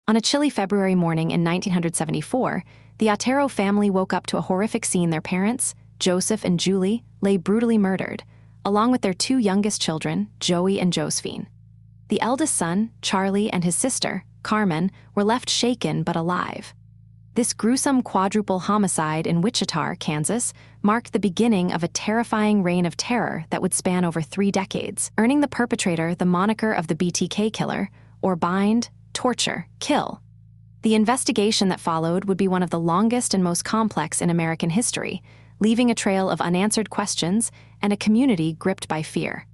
On a chilly February morning in 1974, the Otero family woke up to a horrific scene. Their parents, Joseph and Julie, lay brutally murdered, along with their two youngest children, Joey and Josephine. The eldest son, Charlie, and his sister, Carmen, were left shaken but alive. This gruesome quadruple homicide in Wichita, Kansas, marked the beginning of a terrifying reign of terror that would span over 3 decades, earning the perpetrator the moniker of the BTK Killer, or bind, torture, kill. The investigation that followed would be one of the longest and most complex in American history, leaving a trail of unanswered questions and a community gripped by fear.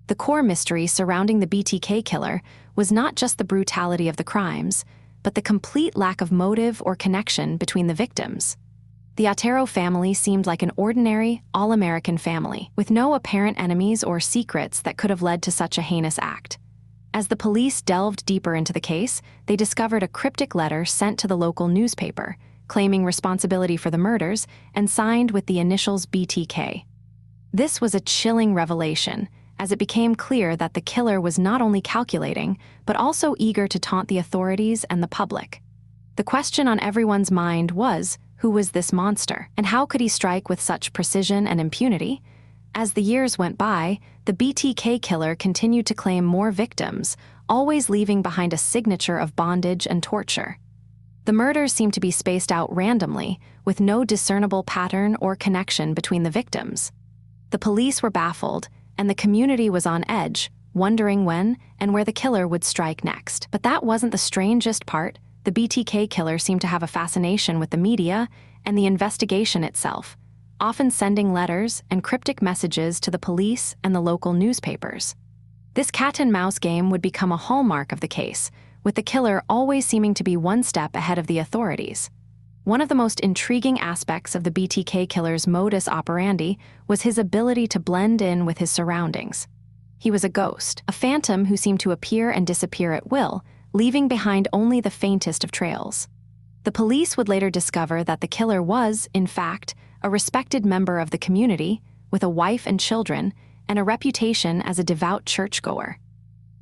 The core mystery surrounding the BTK Killer was not just the brutality of the crimes, but the complete lack of motive or connection between the victims. The Otero family seemed like an ordinary, all-American family, with no apparent enemies or secrets that could have led to such a heinous act. As the police delved deeper into the case, they discovered a cryptic letter sent to the local newspaper, claiming responsibility for the murders and signed with the initials BTK. This was a chilling revelation, as it became clear that the killer was not only calculating, but also eager to taunt the authorities and the public. The question on everyone's mind was, who was this monster, and how could he strike with such precision and impunity? As the years went by, the BTK Killer continued to claim more victims, always leaving behind a signature of bondage and torture. The murders seemed to be spaced out randomly, with no discernible pattern or connection between the victims. The police were baffled, and the community was on edge, wondering when and where the killer would strike next. But that wasn't the strangest part. The BTK Killer seemed to have a fascination with the media and the investigation itself, often sending letters and cryptic messages to the police and the local newspapers. This cat-and-mouse game would become a hallmark of the case, with the killer always seeming to be one step ahead of the authorities. One of the most intriguing aspects of the BTK Killer's modus operandi was his ability to blend in with his surroundings. He was a ghost, a phantom who seemed to appear and disappear at will, leaving behind only the faintest of trails. The police would later discover that the killer was, in fact, a respected member of the community, with a wife and children, and a reputation as a devout churchgoer.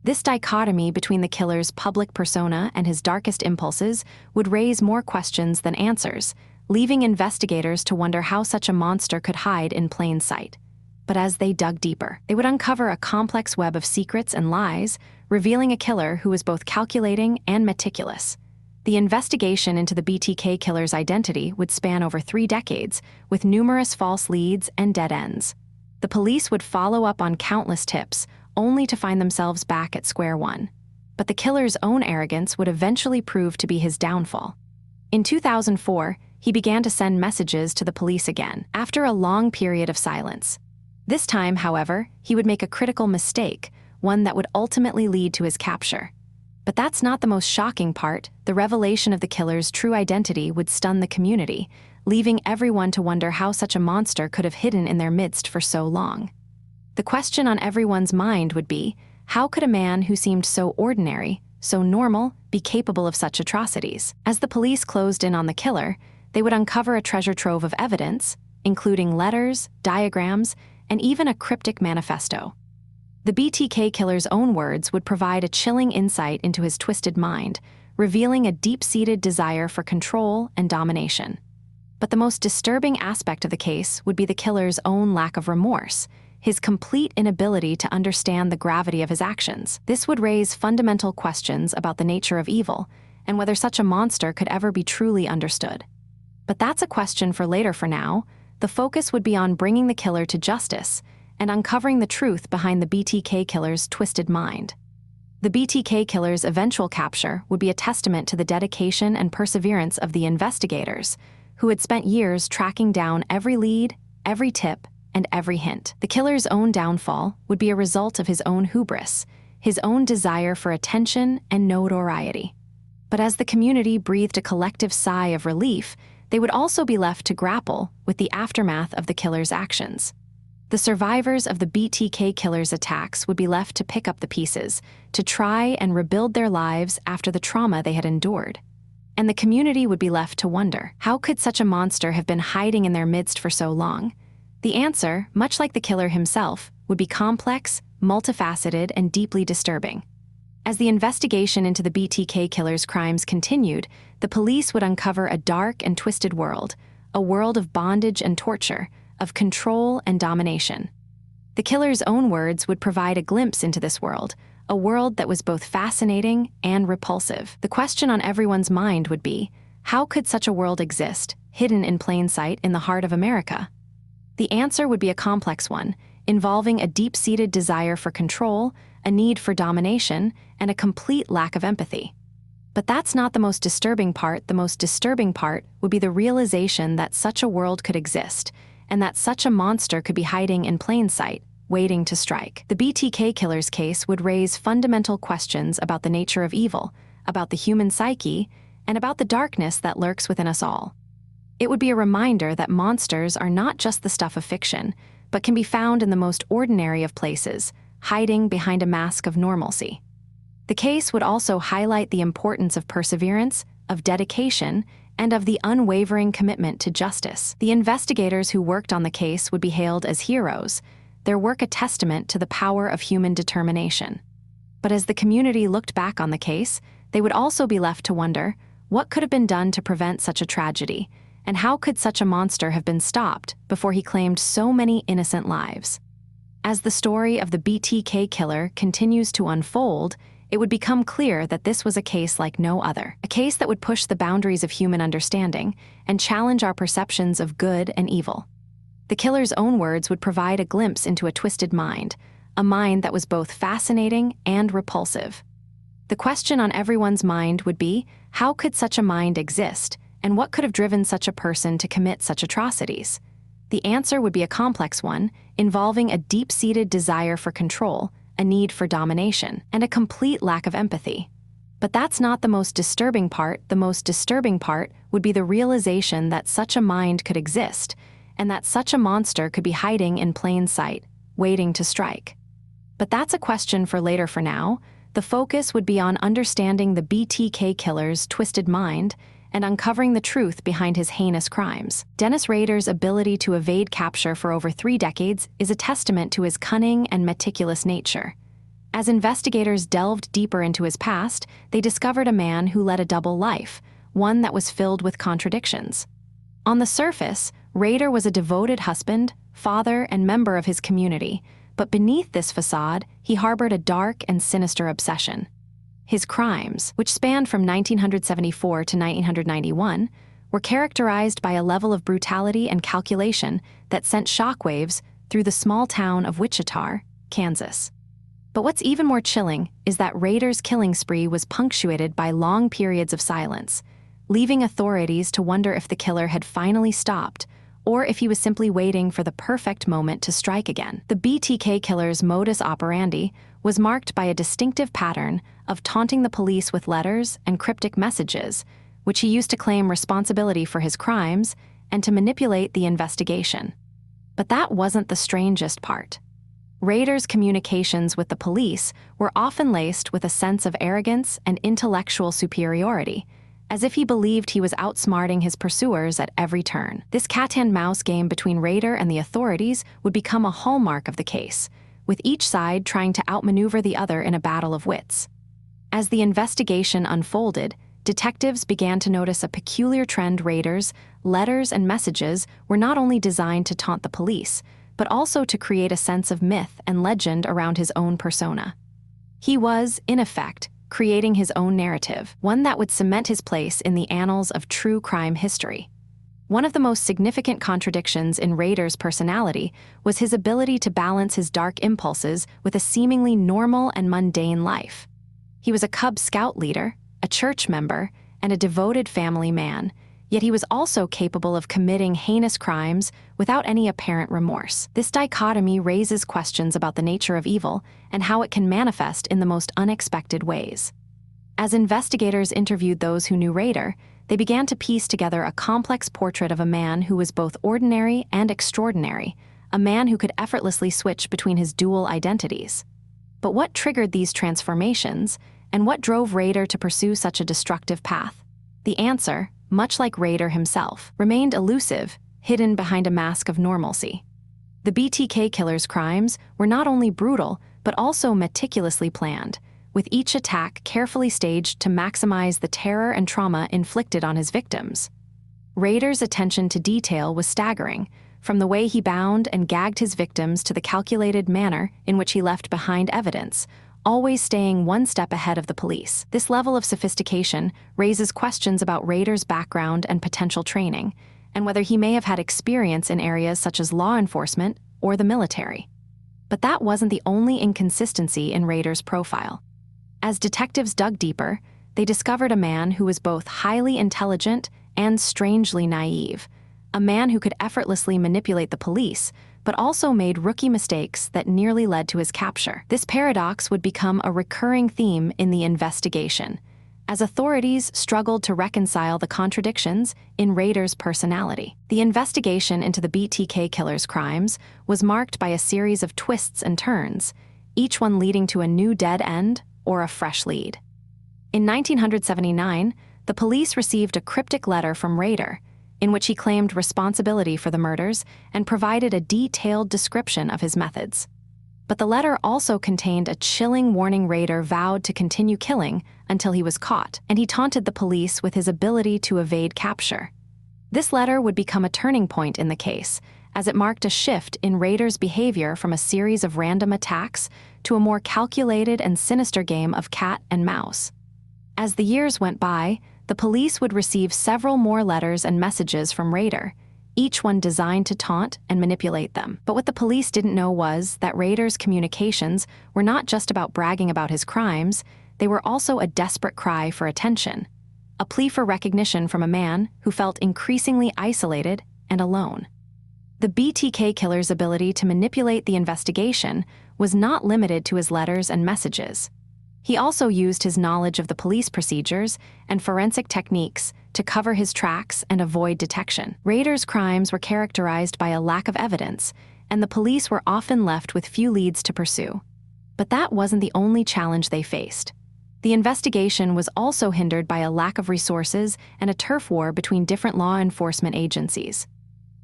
This dichotomy between the killer's public persona and his darkest impulses would raise more questions than answers, leaving investigators to wonder how such a monster could hide in plain sight. But as they dug deeper, they would uncover a complex web of secrets and lies, revealing a killer who was both calculating and meticulous. The investigation into the BTK Killer's identity would span over 3 decades, with numerous false leads and dead ends. The police would follow up on countless tips, only to find themselves back at square one. But the killer's own arrogance would eventually prove to be his downfall. In 2004, he began to send messages to the police again, after a long period of silence. This time, however, he would make a critical mistake, one that would ultimately lead to his capture. But that's not the most shocking part. The revelation of the killer's true identity would stun the community, leaving everyone to wonder how such a monster could have hidden in their midst for so long. The question on everyone's mind would be, how could a man who seemed so ordinary, so normal, be capable of such atrocities? As the police closed in on the killer, they would uncover a treasure trove of evidence, including letters, diagrams, and even a cryptic manifesto. The BTK Killer's own words would provide a chilling insight into his twisted mind, revealing a deep-seated desire for control and domination. But the most disturbing aspect of the case would be the killer's own lack of remorse, his complete inability to understand the gravity of his actions. This would raise fundamental questions about the nature of evil and whether such a monster could ever be truly understood. But that's a question for later. For now, the focus would be on bringing the killer to justice and uncovering the truth behind the BTK Killer's twisted mind. The BTK Killer's eventual capture would be a testament to the dedication and perseverance of the investigators, who had spent years tracking down every lead, every tip, and every hint. The killer's own downfall would be a result of his own hubris, his own desire for attention and notoriety. But as the community breathed a collective sigh of relief, they would also be left to grapple with the aftermath of the killer's actions. The survivors of the BTK Killer's attacks would be left to pick up the pieces, to try and rebuild their lives after the trauma they had endured. And the community would be left to wonder, how could such a monster have been hiding in their midst for so long? The answer, much like the killer himself, would be complex, multifaceted, and deeply disturbing. As the investigation into the BTK killer's crimes continued, the police would uncover a dark and twisted world, a world of bondage and torture, of control and domination. The killer's own words would provide a glimpse into this world, a world that was both fascinating and repulsive. The question on everyone's mind would be, how could such a world exist, hidden in plain sight in the heart of America? The answer would be a complex one, involving a deep-seated desire for control, a need for domination, and a complete lack of empathy. But that's not the most disturbing part. The most disturbing part would be the realization that such a world could exist, and that such a monster could be hiding in plain sight, waiting to strike. The BTK killer's case would raise fundamental questions about the nature of evil, about the human psyche, and about the darkness that lurks within us all. It would be a reminder that monsters are not just the stuff of fiction, but can be found in the most ordinary of places, hiding behind a mask of normalcy. The case would also highlight the importance of perseverance, of dedication, and of the unwavering commitment to justice. The investigators who worked on the case would be hailed as heroes, their work a testament to the power of human determination. But as the community looked back on the case, they would also be left to wonder, what could have been done to prevent such a tragedy, and how could such a monster have been stopped before he claimed so many innocent lives? As the story of the BTK killer continues to unfold, it would become clear that this was a case like no other, a case that would push the boundaries of human understanding and challenge our perceptions of good and evil. The killer's own words would provide a glimpse into a twisted mind, a mind that was both fascinating and repulsive. The question on everyone's mind would be, how could such a mind exist, and what could have driven such a person to commit such atrocities? The answer would be a complex one, involving a deep-seated desire for control, a need for domination, and a complete lack of empathy. But that's not the most disturbing part. The most disturbing part would be the realization that such a mind could exist, and that such a monster could be hiding in plain sight, waiting to strike. But that's a question for later. For now, the focus would be on understanding the BTK killer's twisted mind and uncovering the truth behind his heinous crimes. Dennis Rader's ability to evade capture for over 3 decades is a testament to his cunning and meticulous nature. As investigators delved deeper into his past, they discovered a man who led a double life, one that was filled with contradictions. On the surface, Rader was a devoted husband, father, and member of his community, but beneath this facade, he harbored a dark and sinister obsession. His crimes, which spanned from 1974 to 1991, were characterized by a level of brutality and calculation that sent shockwaves through the small town of Wichita, Kansas. But what's even more chilling is that Rader's killing spree was punctuated by long periods of silence, leaving authorities to wonder if the killer had finally stopped, or if he was simply waiting for the perfect moment to strike again. The BTK killer's modus operandi was marked by a distinctive pattern of taunting the police with letters and cryptic messages, which he used to claim responsibility for his crimes and to manipulate the investigation. But that wasn't the strangest part. Rader's communications with the police were often laced with a sense of arrogance and intellectual superiority, as if he believed he was outsmarting his pursuers at every turn. This cat-and-mouse game between Rader and the authorities would become a hallmark of the case, with each side trying to outmaneuver the other in a battle of wits. As the investigation unfolded, detectives began to notice a peculiar trend. Rader's letters and messages were not only designed to taunt the police, but also to create a sense of myth and legend around his own persona. He was, in effect, creating his own narrative, one that would cement his place in the annals of true crime history. One of the most significant contradictions in Rader's personality was his ability to balance his dark impulses with a seemingly normal and mundane life. He was a Cub Scout leader, a church member, and a devoted family man, yet he was also capable of committing heinous crimes without any apparent remorse. This dichotomy raises questions about the nature of evil and how it can manifest in the most unexpected ways. As investigators interviewed those who knew Rader, they began to piece together a complex portrait of a man who was both ordinary and extraordinary, a man who could effortlessly switch between his dual identities. But what triggered these transformations, and what drove Rader to pursue such a destructive path? The answer, much like Rader himself, remained elusive, hidden behind a mask of normalcy. The BTK killer's crimes were not only brutal, but also meticulously planned, with each attack carefully staged to maximize the terror and trauma inflicted on his victims. Rader's attention to detail was staggering, from the way he bound and gagged his victims to the calculated manner in which he left behind evidence, always staying one step ahead of the police. This level of sophistication raises questions about Rader's background and potential training, and whether he may have had experience in areas such as law enforcement or the military. But that wasn't the only inconsistency in Rader's profile. As detectives dug deeper, they discovered a man who was both highly intelligent and strangely naive, a man who could effortlessly manipulate the police, but also made rookie mistakes that nearly led to his capture. This paradox would become a recurring theme in the investigation, as authorities struggled to reconcile the contradictions in Rader's personality. The investigation into the BTK killer's crimes was marked by a series of twists and turns, each one leading to a new dead end or a fresh lead. In 1979, the police received a cryptic letter from Rader, in which he claimed responsibility for the murders and provided a detailed description of his methods. But the letter also contained a chilling warning. Rader vowed to continue killing until he was caught, and he taunted the police with his ability to evade capture. This letter would become a turning point in the case, as it marked a shift in Rader's behavior from a series of random attacks to a more calculated and sinister game of cat and mouse. As the years went by, the police would receive several more letters and messages from Rader, each one designed to taunt and manipulate them. But what the police didn't know was that Rader's communications were not just about bragging about his crimes, they were also a desperate cry for attention, a plea for recognition from a man who felt increasingly isolated and alone. The BTK killer's ability to manipulate the investigation was not limited to his letters and messages. He also used his knowledge of the police procedures and forensic techniques to cover his tracks and avoid detection. Rader's crimes were characterized by a lack of evidence, and the police were often left with few leads to pursue. But that wasn't the only challenge they faced. The investigation was also hindered by a lack of resources and a turf war between different law enforcement agencies.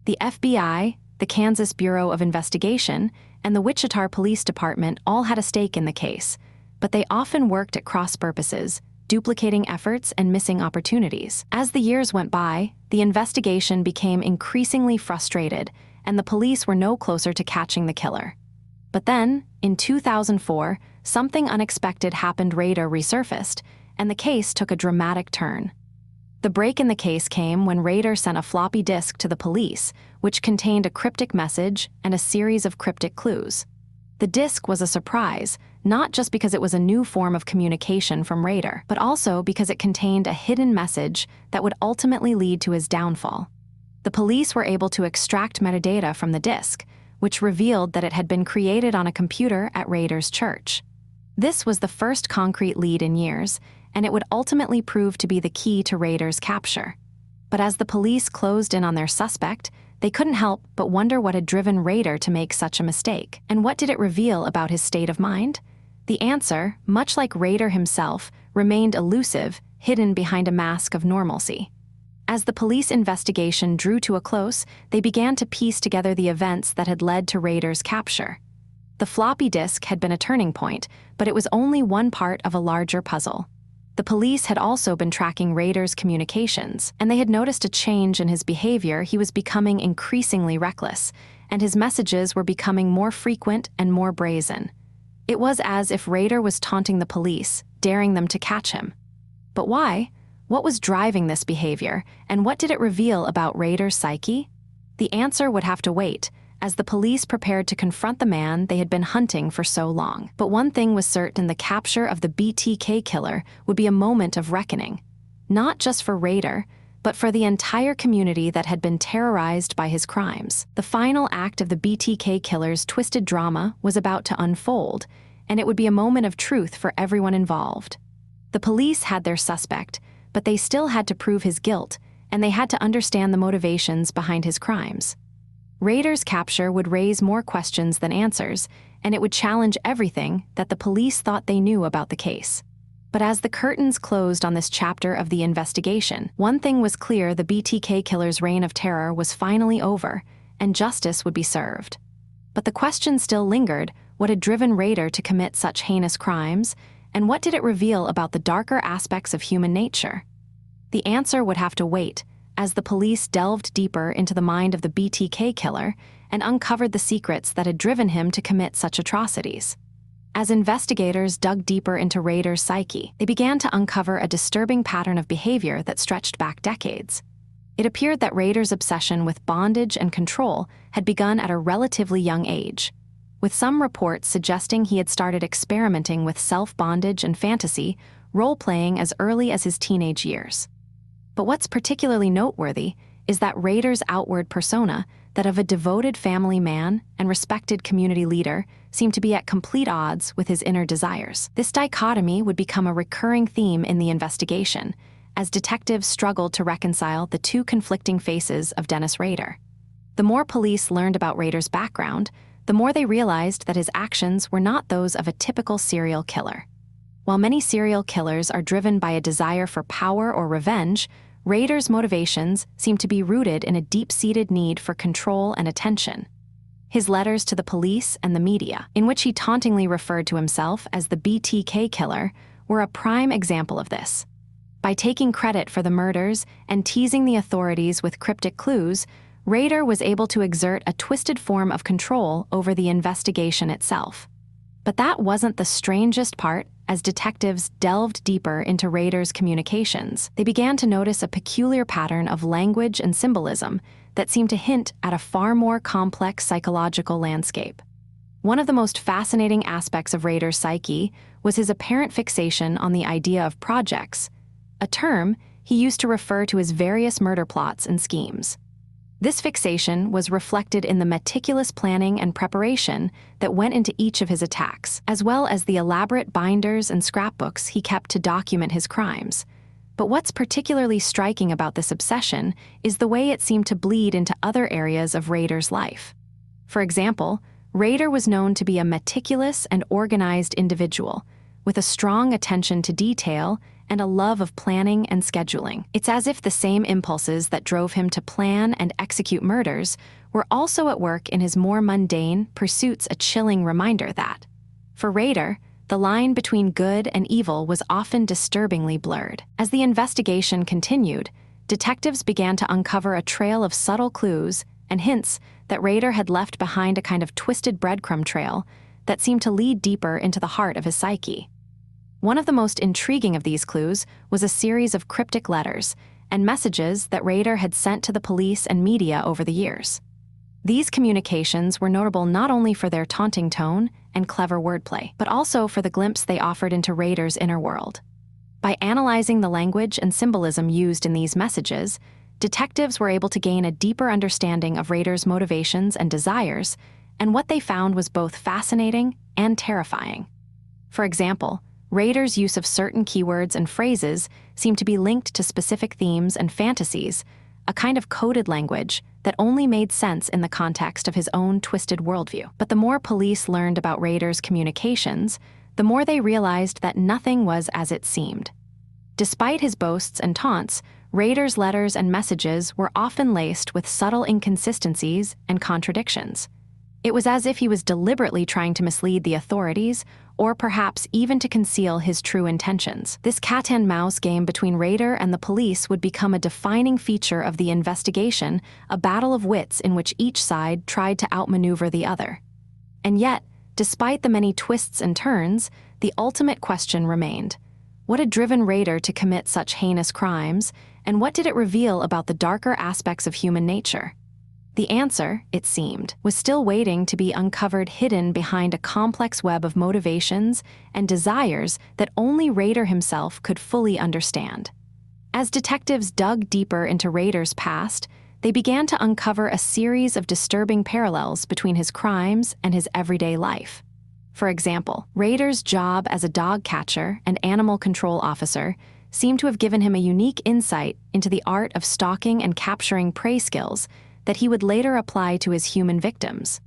The FBI, the Kansas Bureau of Investigation, and the Wichita Police Department all had a stake in the case, but they often worked at cross purposes, duplicating efforts and missing opportunities. As the years went by, the investigation became increasingly frustrated, and the police were no closer to catching the killer. But then, in 2004, something unexpected happened. Rader resurfaced, and the case took a dramatic turn. The break in the case came when Rader sent a floppy disk to the police, which contained a cryptic message and a series of cryptic clues. The disk was a surprise, not just because it was a new form of communication from Rader, but also because it contained a hidden message that would ultimately lead to his downfall. The police were able to extract metadata from the disk, which revealed that it had been created on a computer at Rader's church. This was the first concrete lead in years, and it would ultimately prove to be the key to Rader's capture. But as the police closed in on their suspect, they couldn't help but wonder what had driven Rader to make such a mistake. And what did it reveal about his state of mind? The answer, much like Rader himself, remained elusive, hidden behind a mask of normalcy. As the police investigation drew to a close, they began to piece together the events that had led to Rader's capture. The floppy disk had been a turning point, but it was only one part of a larger puzzle. The police had also been tracking Rader's communications, and they had noticed a change in his behavior. He was becoming increasingly reckless, and his messages were becoming more frequent and more brazen. It was as if Rader was taunting the police, daring them to catch him. But why? What was driving this behavior, and what did it reveal about Rader's psyche? The answer would have to wait, as the police prepared to confront the man they had been hunting for so long. But one thing was certain: the capture of the BTK killer would be a moment of reckoning, not just for Rader, but for the entire community that had been terrorized by his crimes. The final act of the BTK killer's twisted drama was about to unfold, and it would be a moment of truth for everyone involved. The police had their suspect, but they still had to prove his guilt, and they had to understand the motivations behind his crimes. Rader's capture would raise more questions than answers, and it would challenge everything that the police thought they knew about the case. But as the curtains closed on this chapter of the investigation, one thing was clear: the BTK killer's reign of terror was finally over, and justice would be served. But the question still lingered: what had driven Rader to commit such heinous crimes, And what did it reveal about the darker aspects of human nature? The answer would have to wait, as the police delved deeper into the mind of the BTK killer and uncovered the secrets that had driven him to commit such atrocities. As investigators dug deeper into Rader's psyche, they began to uncover a disturbing pattern of behavior that stretched back decades. It appeared that Rader's obsession with bondage and control had begun at a relatively young age, with some reports suggesting he had started experimenting with self-bondage and fantasy, role-playing as early as his teenage years. But what's particularly noteworthy is that Rader's outward persona, that of a devoted family man and respected community leader, seemed to be at complete odds with his inner desires. This dichotomy would become a recurring theme in the investigation, as detectives struggled to reconcile the two conflicting faces of Dennis Rader. The more police learned about Rader's background, the more they realized that his actions were not those of a typical serial killer. While many serial killers are driven by a desire for power or revenge, Rader's motivations seem to be rooted in a deep-seated need for control and attention. His letters to the police and the media, in which he tauntingly referred to himself as the BTK killer, were a prime example of this. By taking credit for the murders and teasing the authorities with cryptic clues, Rader was able to exert a twisted form of control over the investigation itself. But that wasn't the strangest part. As detectives delved deeper into Rader's communications, they began to notice a peculiar pattern of language and symbolism that seemed to hint at a far more complex psychological landscape. One of the most fascinating aspects of Rader's psyche was his apparent fixation on the idea of projects, a term he used to refer to his various murder plots and schemes. This fixation was reflected in the meticulous planning and preparation that went into each of his attacks, as well as the elaborate binders and scrapbooks he kept to document his crimes. But what's particularly striking about this obsession is the way it seemed to bleed into other areas of Rader's life. For example, Rader was known to be a meticulous and organized individual, with a strong attention to detail and a love of planning and scheduling. It's as if the same impulses that drove him to plan and execute murders were also at work in his more mundane pursuits, a chilling reminder that, for Rader, the line between good and evil was often disturbingly blurred. As the investigation continued, detectives began to uncover a trail of subtle clues and hints that Rader had left behind, a kind of twisted breadcrumb trail that seemed to lead deeper into the heart of his psyche. One of the most intriguing of these clues was a series of cryptic letters and messages that Rader had sent to the police and media over the years. These communications were notable not only for their taunting tone and clever wordplay, but also for the glimpse they offered into Rader's inner world. By analyzing the language and symbolism used in these messages, detectives were able to gain a deeper understanding of Rader's motivations and desires, and what they found was both fascinating and terrifying. For example, Rader's use of certain keywords and phrases seemed to be linked to specific themes and fantasies, a kind of coded language that only made sense in the context of his own twisted worldview. But the more police learned about Rader's communications, the more they realized that nothing was as it seemed. Despite his boasts and taunts, Rader's letters and messages were often laced with subtle inconsistencies and contradictions. It was as if he was deliberately trying to mislead the authorities, or perhaps even to conceal his true intentions. This cat-and-mouse game between Rader and the police would become a defining feature of the investigation, a battle of wits in which each side tried to outmaneuver the other. And yet, despite the many twists and turns, the ultimate question remained: what had driven Rader to commit such heinous crimes, and what did it reveal about the darker aspects of human nature? The answer, it seemed, was still waiting to be uncovered, hidden behind a complex web of motivations and desires that only Rader himself could fully understand. As detectives dug deeper into Rader's past, they began to uncover a series of disturbing parallels between his crimes and his everyday life. For example, Rader's job as a dog catcher and animal control officer seemed to have given him a unique insight into the art of stalking and capturing prey skills that he would later apply to his human victims.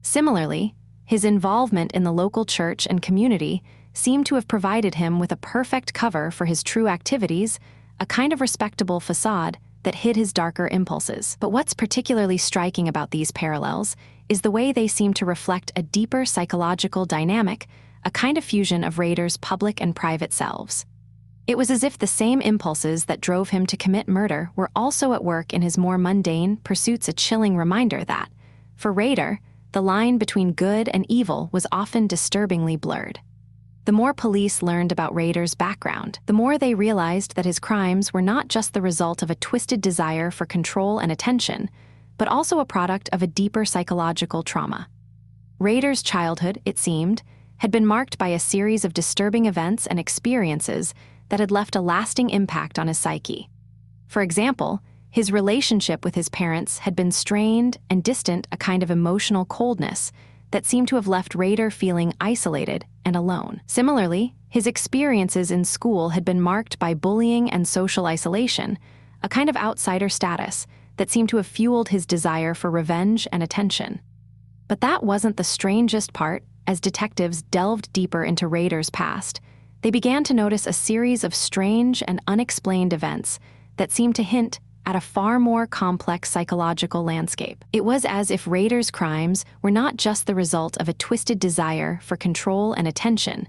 Similarly, his involvement in the local church and community seemed to have provided him with a perfect cover for his true activities, a kind of respectable facade that hid his darker impulses. But what's particularly striking about these parallels is the way they seem to reflect a deeper psychological dynamic, a kind of fusion of Rader's public and private selves. It was as if the same impulses that drove him to commit murder were also at work in his more mundane pursuits, a chilling reminder that, for Rader, the line between good and evil was often disturbingly blurred. The more police learned about Rader's background, the more they realized that his crimes were not just the result of a twisted desire for control and attention, but also a product of a deeper psychological trauma. Rader's childhood, it seemed, had been marked by a series of disturbing events and experiences that had left a lasting impact on his psyche. For example, his relationship with his parents had been strained and distant, a kind of emotional coldness that seemed to have left Rader feeling isolated and alone. Similarly, his experiences in school had been marked by bullying and social isolation, a kind of outsider status that seemed to have fueled his desire for revenge and attention. But that wasn't the strangest part. As detectives delved deeper into Rader's past, they began to notice a series of strange and unexplained events that seemed to hint at a far more complex psychological landscape. It was as if Rader's crimes were not just the result of a twisted desire for control and attention,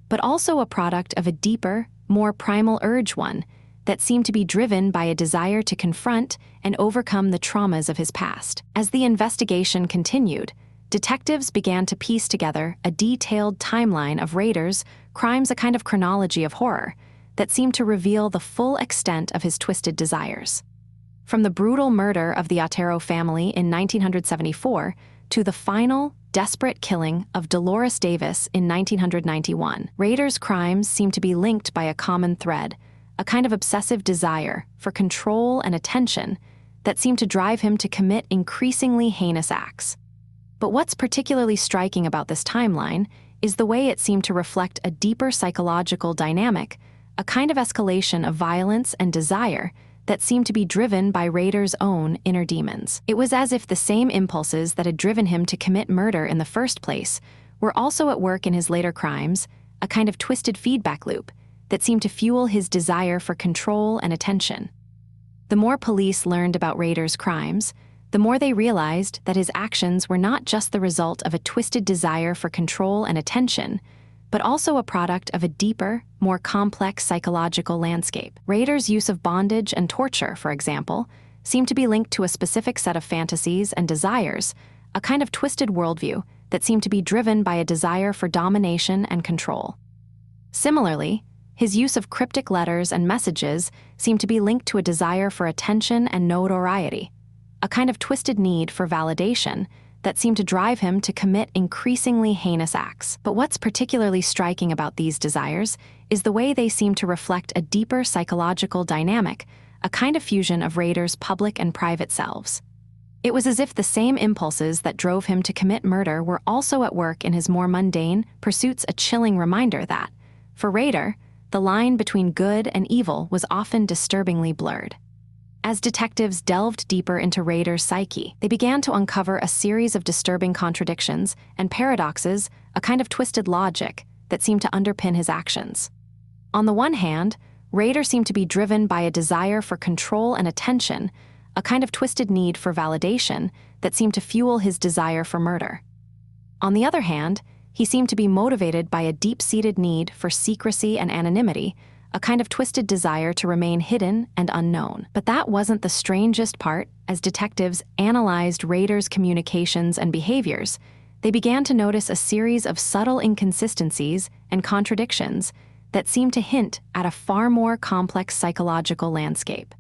but also a product of a deeper, more primal urge, one that seemed to be driven by a desire to confront and overcome the traumas of his past. As the investigation continued, detectives began to piece together a detailed timeline of Rader's crimes, a kind of chronology of horror that seemed to reveal the full extent of his twisted desires. From the brutal murder of the Otero family in 1974 to the final, desperate killing of Dolores Davis in 1991, Rader's crimes seemed to be linked by a common thread, a kind of obsessive desire for control and attention that seemed to drive him to commit increasingly heinous acts. But what's particularly striking about this timeline is the way it seemed to reflect a deeper psychological dynamic, a kind of escalation of violence and desire that seemed to be driven by Rader's own inner demons. It was as if the same impulses that had driven him to commit murder in the first place were also at work in his later crimes, a kind of twisted feedback loop that seemed to fuel his desire for control and attention. The more police learned about Rader's crimes, the more they realized that his actions were not just the result of a twisted desire for control and attention, but also a product of a deeper, more complex psychological landscape. Rader's use of bondage and torture, for example, seemed to be linked to a specific set of fantasies and desires, a kind of twisted worldview that seemed to be driven by a desire for domination and control. Similarly, his use of cryptic letters and messages seemed to be linked to a desire for attention and notoriety, a kind of twisted need for validation that seemed to drive him to commit increasingly heinous acts. But what's particularly striking about these desires is the way they seem to reflect a deeper psychological dynamic, a kind of fusion of Rader's public and private selves. It was as if the same impulses that drove him to commit murder were also at work in his more mundane pursuits, a chilling reminder that, for Rader, the line between good and evil was often disturbingly blurred. As detectives delved deeper into Rader's psyche, they began to uncover a series of disturbing contradictions and paradoxes, a kind of twisted logic that seemed to underpin his actions. On the one hand, Rader seemed to be driven by a desire for control and attention, a kind of twisted need for validation that seemed to fuel his desire for murder. On the other hand, he seemed to be motivated by a deep-seated need for secrecy and anonymity, a kind of twisted desire to remain hidden and unknown. But that wasn't the strangest part. As detectives analyzed Rader's communications and behaviors, they began to notice a series of subtle inconsistencies and contradictions that seemed to hint at a far more complex psychological landscape.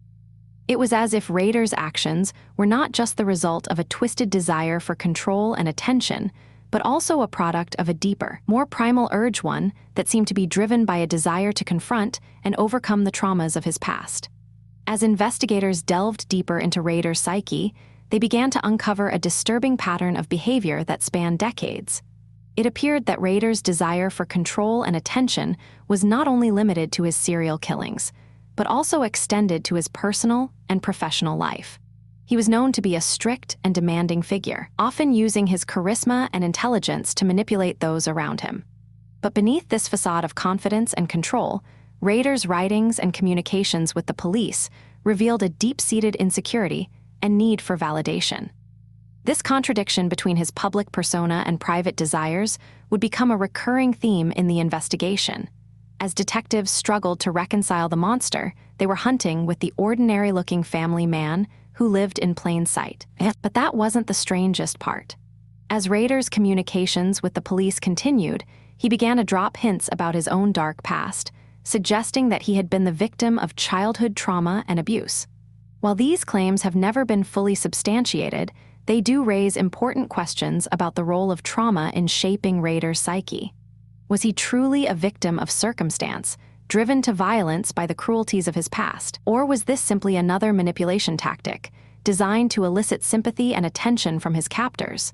It was as if Rader's actions were not just the result of a twisted desire for control and attention, but also a product of a deeper, more primal urge, one that seemed to be driven by a desire to confront and overcome the traumas of his past. As investigators delved deeper into Rader's psyche, they began to uncover a disturbing pattern of behavior that spanned decades. It appeared that Rader's desire for control and attention was not only limited to his serial killings, but also extended to his personal and professional life. He was known to be a strict and demanding figure, often using his charisma and intelligence to manipulate those around him. But beneath this facade of confidence and control, Rader's writings and communications with the police revealed a deep-seated insecurity and need for validation. This contradiction between his public persona and private desires would become a recurring theme in the investigation. As detectives struggled to reconcile the monster, they were hunting with the ordinary-looking family man who lived in plain sight. But that wasn't the strangest part. As Rader's communications with the police continued, he began to drop hints about his own dark past, suggesting that he had been the victim of childhood trauma and abuse. While these claims have never been fully substantiated, they do raise important questions about the role of trauma in shaping Rader's psyche. Was he truly a victim of circumstance, driven to violence by the cruelties of his past? Or was this simply another manipulation tactic, designed to elicit sympathy and attention from his captors?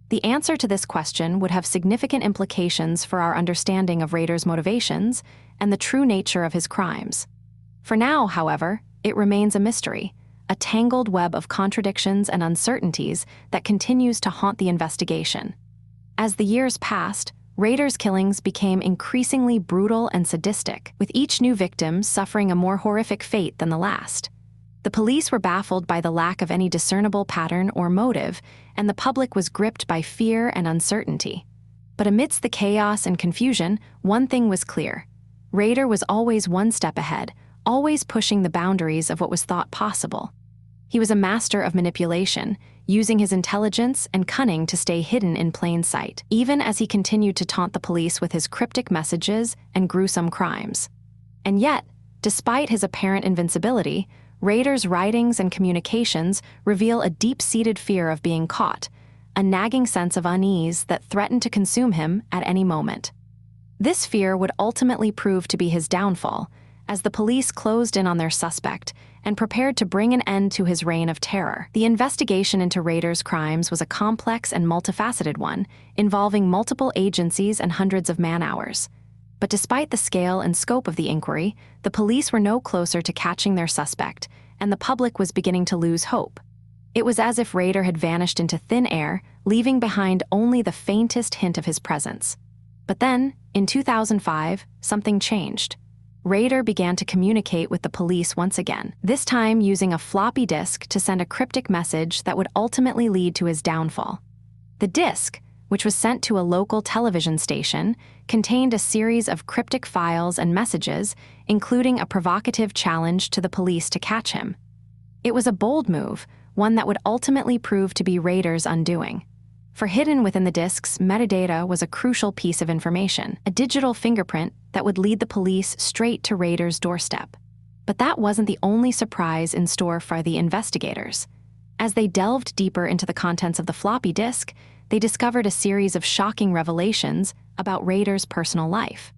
The answer to this question would have significant implications for our understanding of Rader's motivations and the true nature of his crimes. For now, however, it remains a mystery, a tangled web of contradictions and uncertainties that continues to haunt the investigation. As the years passed, Rader's killings became increasingly brutal and sadistic, with each new victim suffering a more horrific fate than the last. The police were baffled by the lack of any discernible pattern or motive, and the public was gripped by fear and uncertainty. But amidst the chaos and confusion, one thing was clear. Rader was always one step ahead, always pushing the boundaries of what was thought possible. He was a master of manipulation, using his intelligence and cunning to stay hidden in plain sight, even as he continued to taunt the police with his cryptic messages and gruesome crimes. And yet, despite his apparent invincibility, Rader's writings and communications reveal a deep-seated fear of being caught, a nagging sense of unease that threatened to consume him at any moment. This fear would ultimately prove to be his downfall, as the police closed in on their suspect and prepared to bring an end to his reign of terror. The investigation into Rader's crimes was a complex and multifaceted one, involving multiple agencies and hundreds of man-hours. But despite the scale and scope of the inquiry, the police were no closer to catching their suspect, and the public was beginning to lose hope. It was as if Rader had vanished into thin air, leaving behind only the faintest hint of his presence. But then, in 2005, something changed. Rader began to communicate with the police once again, this time using a floppy disk to send a cryptic message that would ultimately lead to his downfall. The disk, which was sent to a local television station, contained a series of cryptic files and messages, including a provocative challenge to the police to catch him. It was a bold move, one that would ultimately prove to be Rader's undoing. For hidden within the disk's metadata was a crucial piece of information, a digital fingerprint that would lead the police straight to Rader's doorstep. But that wasn't the only surprise in store for the investigators. As they delved deeper into the contents of the floppy disk, they discovered a series of shocking revelations about Rader's personal life.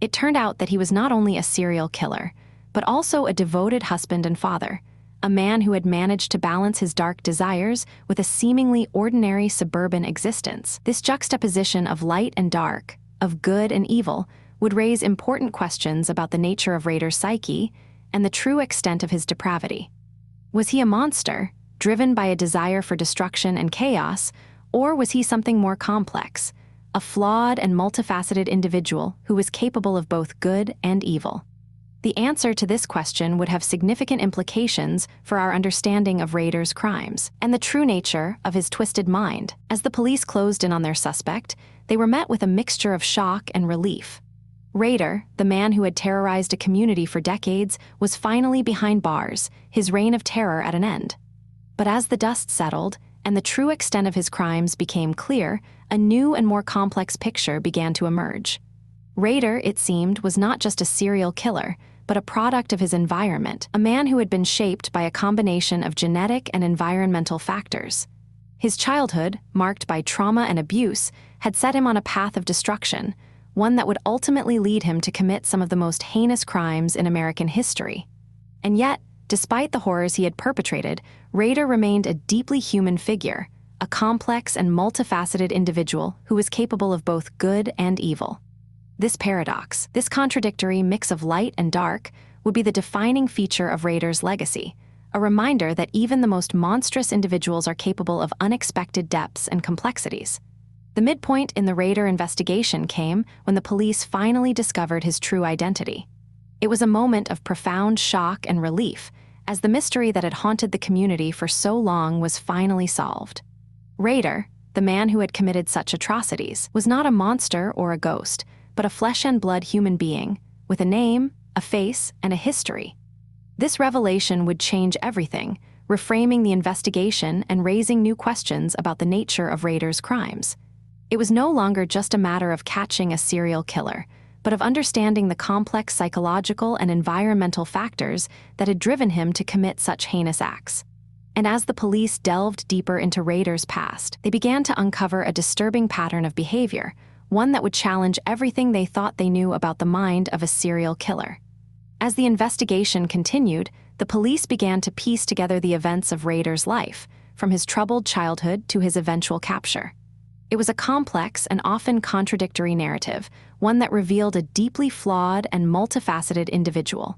It turned out that he was not only a serial killer, but also a devoted husband and father, a man who had managed to balance his dark desires with a seemingly ordinary suburban existence. This juxtaposition of light and dark, of good and evil, would raise important questions about the nature of Rader's psyche and the true extent of his depravity. Was he a monster, driven by a desire for destruction and chaos, or was he something more complex, a flawed and multifaceted individual who was capable of both good and evil? The answer to this question would have significant implications for our understanding of Rader's crimes and the true nature of his twisted mind. As the police closed in on their suspect, they were met with a mixture of shock and relief. Rader, the man who had terrorized a community for decades, was finally behind bars, his reign of terror at an end. But as the dust settled and the true extent of his crimes became clear, a new and more complex picture began to emerge. Rader, it seemed, was not just a serial killer, but a product of his environment, a man who had been shaped by a combination of genetic and environmental factors. His childhood, marked by trauma and abuse, had set him on a path of destruction, one that would ultimately lead him to commit some of the most heinous crimes in American history. And yet, despite the horrors he had perpetrated, Rader remained a deeply human figure, a complex and multifaceted individual who was capable of both good and evil. This paradox, this contradictory mix of light and dark, would be the defining feature of Rader's legacy, a reminder that even the most monstrous individuals are capable of unexpected depths and complexities. The midpoint in the Rader investigation came when the police finally discovered his true identity. It was a moment of profound shock and relief, as the mystery that had haunted the community for so long was finally solved. Rader, the man who had committed such atrocities, was not a monster or a ghost, but a flesh-and-blood human being, with a name, a face, and a history. This revelation would change everything, reframing the investigation and raising new questions about the nature of Rader's crimes. It was no longer just a matter of catching a serial killer, but of understanding the complex psychological and environmental factors that had driven him to commit such heinous acts. And as the police delved deeper into Rader's past, they began to uncover a disturbing pattern of behavior, one that would challenge everything they thought they knew about the mind of a serial killer. As the investigation continued, the police began to piece together the events of Rader's life, from his troubled childhood to his eventual capture. It was a complex and often contradictory narrative, one that revealed a deeply flawed and multifaceted individual.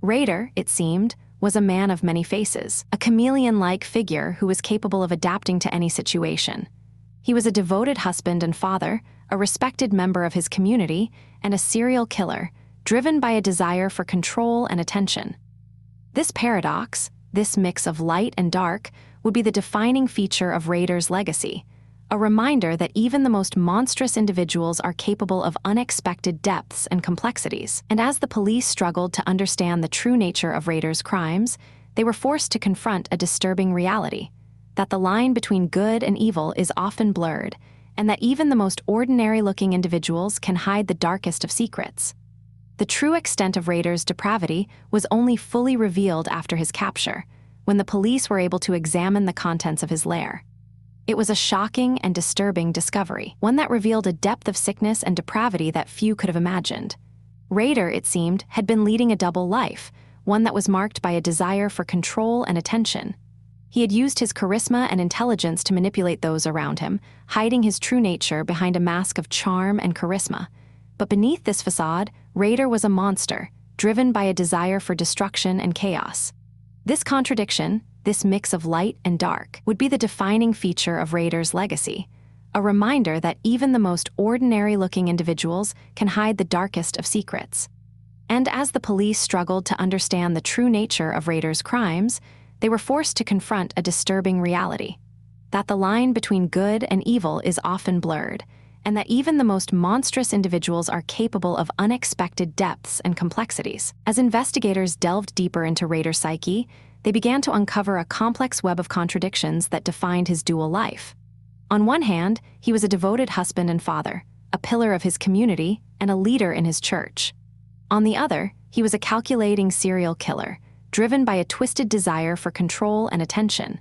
Rader, it seemed, was a man of many faces, a chameleon-like figure who was capable of adapting to any situation. He was a devoted husband and father, a respected member of his community, and a serial killer, driven by a desire for control and attention. This paradox, this mix of light and dark, would be the defining feature of Rader's legacy, a reminder that even the most monstrous individuals are capable of unexpected depths and complexities. And as the police struggled to understand the true nature of Rader's crimes, they were forced to confront a disturbing reality: that the line between good and evil is often blurred, and that even the most ordinary-looking individuals can hide the darkest of secrets. The true extent of Rader's depravity was only fully revealed after his capture, when the police were able to examine the contents of his lair. It was a shocking and disturbing discovery, one that revealed a depth of sickness and depravity that few could have imagined. Rader, it seemed, had been leading a double life, one that was marked by a desire for control and attention. He had used his charisma and intelligence to manipulate those around him, hiding his true nature behind a mask of charm and charisma. But beneath this facade, Rader was a monster, driven by a desire for destruction and chaos. This contradiction, this mix of light and dark, would be the defining feature of Rader's legacy, a reminder that even the most ordinary-looking individuals can hide the darkest of secrets. And as the police struggled to understand the true nature of Rader's crimes, they were forced to confront a disturbing reality: that the line between good and evil is often blurred, and that even the most monstrous individuals are capable of unexpected depths and complexities. As investigators delved deeper into Rader's psyche, they began to uncover a complex web of contradictions that defined his dual life. On one hand, he was a devoted husband and father, a pillar of his community, and a leader in his church. On the other, he was a calculating serial killer, driven by a twisted desire for control and attention.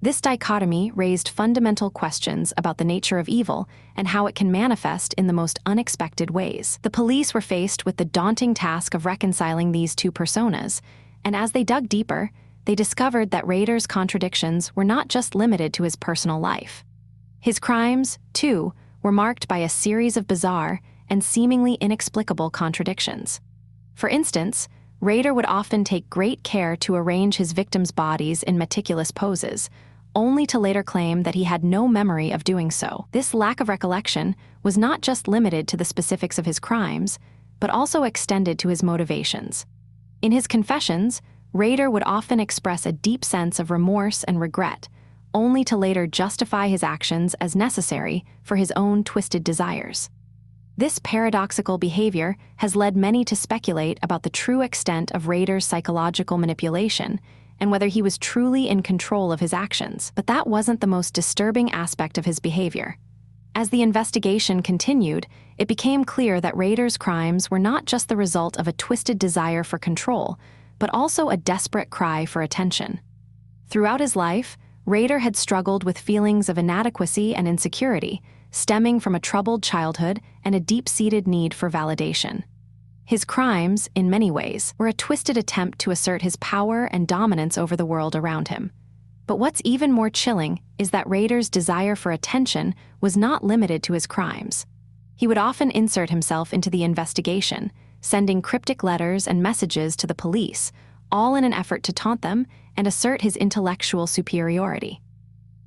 This dichotomy raised fundamental questions about the nature of evil and how it can manifest in the most unexpected ways. The police were faced with the daunting task of reconciling these two personas, and as they dug deeper, they discovered that Rader's contradictions were not just limited to his personal life. His crimes, too, were marked by a series of bizarre and seemingly inexplicable contradictions. For instance, Rader would often take great care to arrange his victims' bodies in meticulous poses, only to later claim that he had no memory of doing so. This lack of recollection was not just limited to the specifics of his crimes, but also extended to his motivations. In his confessions, Rader would often express a deep sense of remorse and regret, only to later justify his actions as necessary for his own twisted desires. This paradoxical behavior has led many to speculate about the true extent of Rader's psychological manipulation and whether he was truly in control of his actions. But that wasn't the most disturbing aspect of his behavior. As the investigation continued, it became clear that Rader's crimes were not just the result of a twisted desire for control, but also a desperate cry for attention. Throughout his life, Rader had struggled with feelings of inadequacy and insecurity, stemming from a troubled childhood and a deep-seated need for validation. His crimes, in many ways, were a twisted attempt to assert his power and dominance over the world around him. But what's even more chilling is that Rader's desire for attention was not limited to his crimes. He would often insert himself into the investigation, sending cryptic letters and messages to the police, all in an effort to taunt them and assert his intellectual superiority.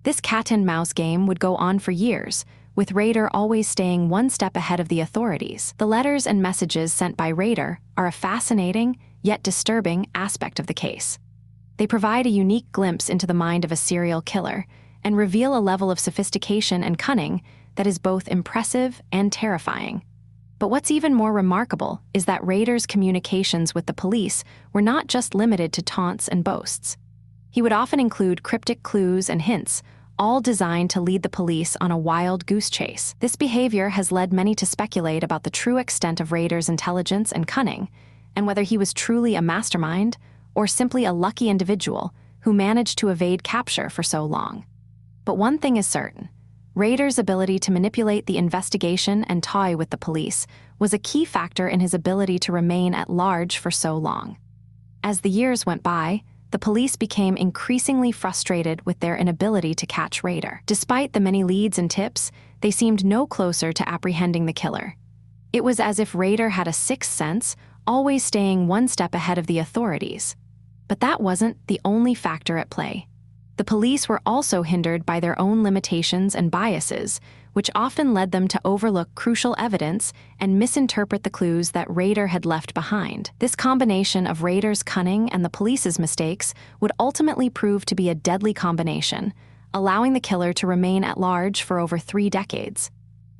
This cat-and-mouse game would go on for years, with Rader always staying one step ahead of the authorities. The letters and messages sent by Rader are a fascinating, yet disturbing aspect of the case. They provide a unique glimpse into the mind of a serial killer, and reveal a level of sophistication and cunning that is both impressive and terrifying. But what's even more remarkable is that Rader's communications with the police were not just limited to taunts and boasts. He would often include cryptic clues and hints, all designed to lead the police on a wild goose chase. This behavior has led many to speculate about the true extent of Rader's intelligence and cunning, and whether he was truly a mastermind or simply a lucky individual who managed to evade capture for so long. But one thing is certain: Rader's ability to manipulate the investigation and toy with the police was a key factor in his ability to remain at large for so long. As the years went by, the police became increasingly frustrated with their inability to catch Rader. Despite the many leads and tips, they seemed no closer to apprehending the killer. It was as if Rader had a sixth sense, always staying one step ahead of the authorities. But that wasn't the only factor at play. The police were also hindered by their own limitations and biases, which often led them to overlook crucial evidence and misinterpret the clues that Rader had left behind. This combination of Rader's cunning and the police's mistakes would ultimately prove to be a deadly combination, allowing the killer to remain at large for over 3 decades.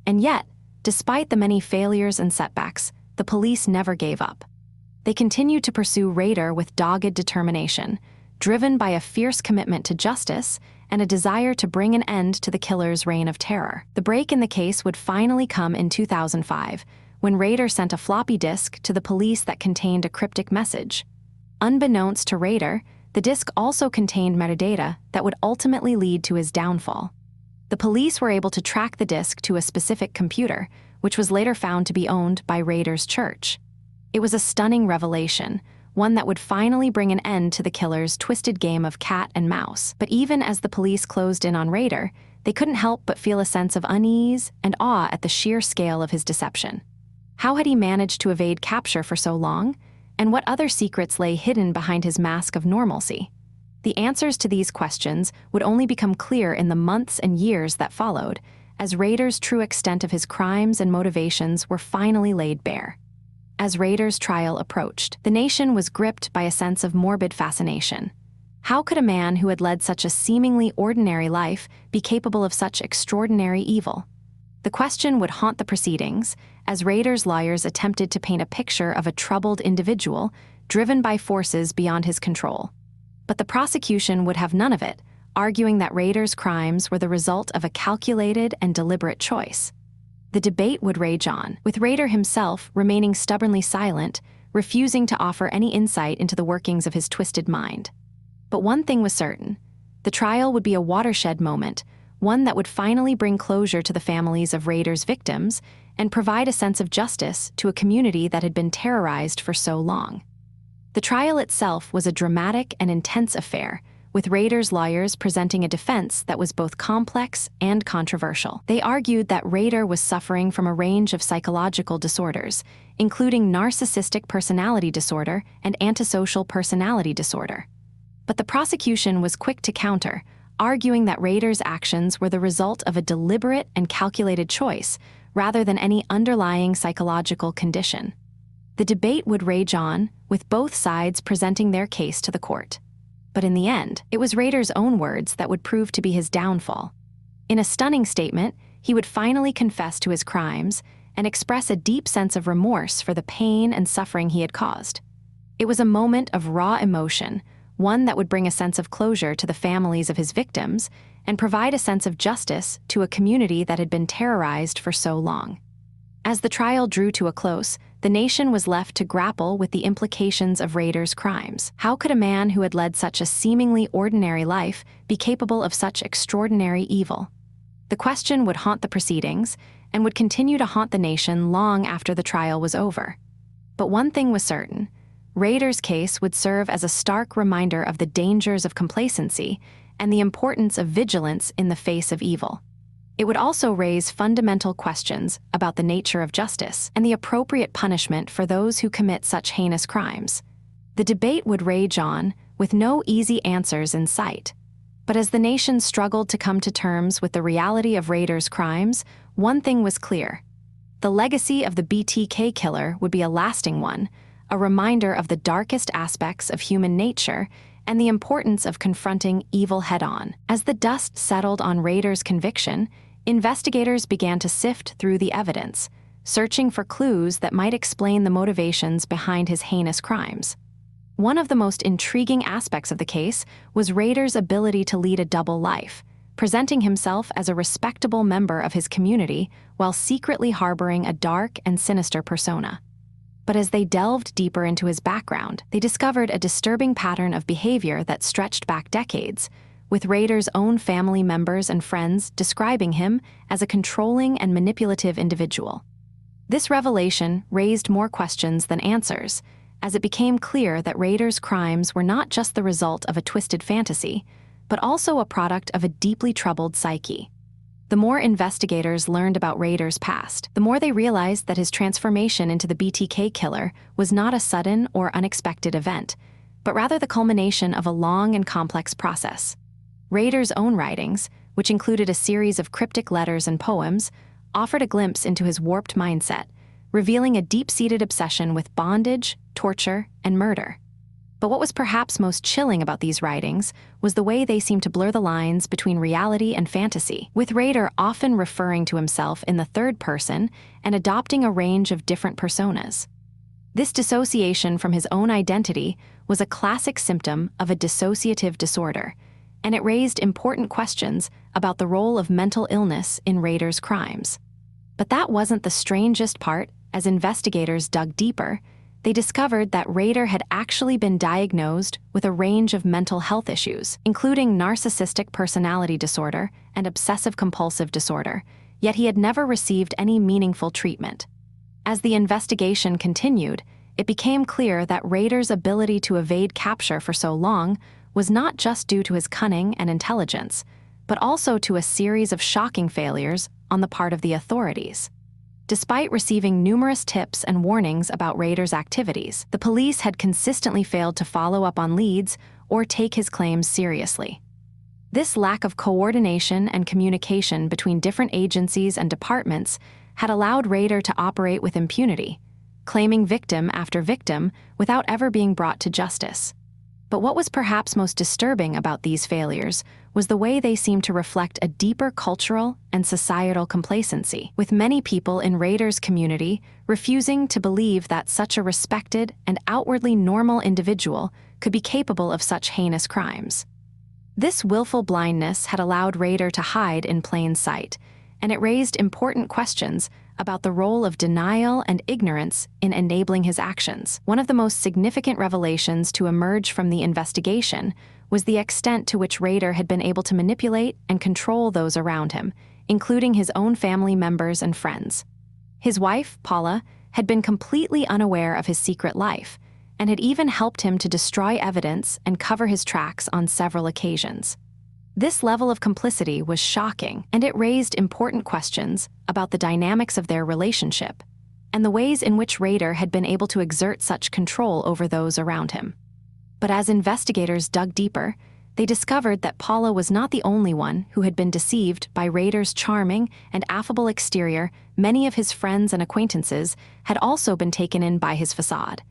And yet, despite the many failures and setbacks, the police never gave up. They continued to pursue Rader with dogged determination, driven by a fierce commitment to justice and a desire to bring an end to the killer's reign of terror. The break in the case would finally come in 2005, when Rader sent a floppy disk to the police that contained a cryptic message. Unbeknownst to Rader, the disk also contained metadata that would ultimately lead to his downfall. The police were able to track the disk to a specific computer, which was later found to be owned by Rader's church. It was a stunning revelation, one that would finally bring an end to the killer's twisted game of cat and mouse. But even as the police closed in on Rader, they couldn't help but feel a sense of unease and awe at the sheer scale of his deception. How had he managed to evade capture for so long? And what other secrets lay hidden behind his mask of normalcy? The answers to these questions would only become clear in the months and years that followed, as Rader's true extent of his crimes and motivations were finally laid bare. As Rader's trial approached, the nation was gripped by a sense of morbid fascination. How could a man who had led such a seemingly ordinary life be capable of such extraordinary evil? The question would haunt the proceedings, as Rader's lawyers attempted to paint a picture of a troubled individual driven by forces beyond his control. But the prosecution would have none of it, arguing that Rader's crimes were the result of a calculated and deliberate choice. The debate would rage on, with Rader himself remaining stubbornly silent, refusing to offer any insight into the workings of his twisted mind. But one thing was certain: the trial would be a watershed moment, one that would finally bring closure to the families of Rader's victims and provide a sense of justice to a community that had been terrorized for so long. The trial itself was a dramatic and intense affair, with Rader's lawyers presenting a defense that was both complex and controversial. They argued that Rader was suffering from a range of psychological disorders, including narcissistic personality disorder and antisocial personality disorder. But the prosecution was quick to counter, arguing that Rader's actions were the result of a deliberate and calculated choice, rather than any underlying psychological condition. The debate would rage on, with both sides presenting their case to the court. But in the end, it was Rader's own words that would prove to be his downfall. In a stunning statement, he would finally confess to his crimes and express a deep sense of remorse for the pain and suffering he had caused. It was a moment of raw emotion, one that would bring a sense of closure to the families of his victims and provide a sense of justice to a community that had been terrorized for so long. As the trial drew to a close, the nation was left to grapple with the implications of Rader's crimes. How could a man who had led such a seemingly ordinary life be capable of such extraordinary evil? The question would haunt the proceedings and would continue to haunt the nation long after the trial was over. But one thing was certain: Rader's case would serve as a stark reminder of the dangers of complacency and the importance of vigilance in the face of evil. It would also raise fundamental questions about the nature of justice and the appropriate punishment for those who commit such heinous crimes. The debate would rage on, with no easy answers in sight. But as the nation struggled to come to terms with the reality of Rader's crimes, one thing was clear: the legacy of the BTK killer would be a lasting one, a reminder of the darkest aspects of human nature and the importance of confronting evil head-on. As the dust settled on Rader's conviction, investigators began to sift through the evidence, searching for clues that might explain the motivations behind his heinous crimes. One of the most intriguing aspects of the case was Rader's ability to lead a double life, presenting himself as a respectable member of his community while secretly harboring a dark and sinister persona. But as they delved deeper into his background, they discovered a disturbing pattern of behavior that stretched back decades, with Rader's own family members and friends describing him as a controlling and manipulative individual. This revelation raised more questions than answers, as it became clear that Rader's crimes were not just the result of a twisted fantasy, but also a product of a deeply troubled psyche. The more investigators learned about Rader's past, the more they realized that his transformation into the BTK killer was not a sudden or unexpected event, but rather the culmination of a long and complex process. Rader's own writings, which included a series of cryptic letters and poems, offered a glimpse into his warped mindset, revealing a deep-seated obsession with bondage, torture, and murder. But what was perhaps most chilling about these writings was the way they seemed to blur the lines between reality and fantasy, with Rader often referring to himself in the third person and adopting a range of different personas. This dissociation from his own identity was a classic symptom of a dissociative disorder, and it raised important questions about the role of mental illness in Rader's crimes. But that wasn't the strangest part. As investigators dug deeper, they discovered that Rader had actually been diagnosed with a range of mental health issues, including narcissistic personality disorder and obsessive-compulsive disorder, yet he had never received any meaningful treatment. As the investigation continued, it became clear that Rader's ability to evade capture for so long was not just due to his cunning and intelligence, but also to a series of shocking failures on the part of the authorities. Despite receiving numerous tips and warnings about Rader's activities, the police had consistently failed to follow up on leads or take his claims seriously. This lack of coordination and communication between different agencies and departments had allowed Rader to operate with impunity, claiming victim after victim without ever being brought to justice. But what was perhaps most disturbing about these failures was the way they seemed to reflect a deeper cultural and societal complacency, with many people in Rader's community refusing to believe that such a respected and outwardly normal individual could be capable of such heinous crimes. This willful blindness had allowed Rader to hide in plain sight, and it raised important questions about the role of denial and ignorance in enabling his actions. One of the most significant revelations to emerge from the investigation was the extent to which Rader had been able to manipulate and control those around him, including his own family members and friends. His wife, Paula, had been completely unaware of his secret life, and had even helped him to destroy evidence and cover his tracks on several occasions. This level of complicity was shocking, and it raised important questions about the dynamics of their relationship and the ways in which Rader had been able to exert such control over those around him. But as investigators dug deeper, they discovered that Paula was not the only one who had been deceived by Rader's charming and affable exterior. Many of his friends and acquaintances had also been taken in by his facade,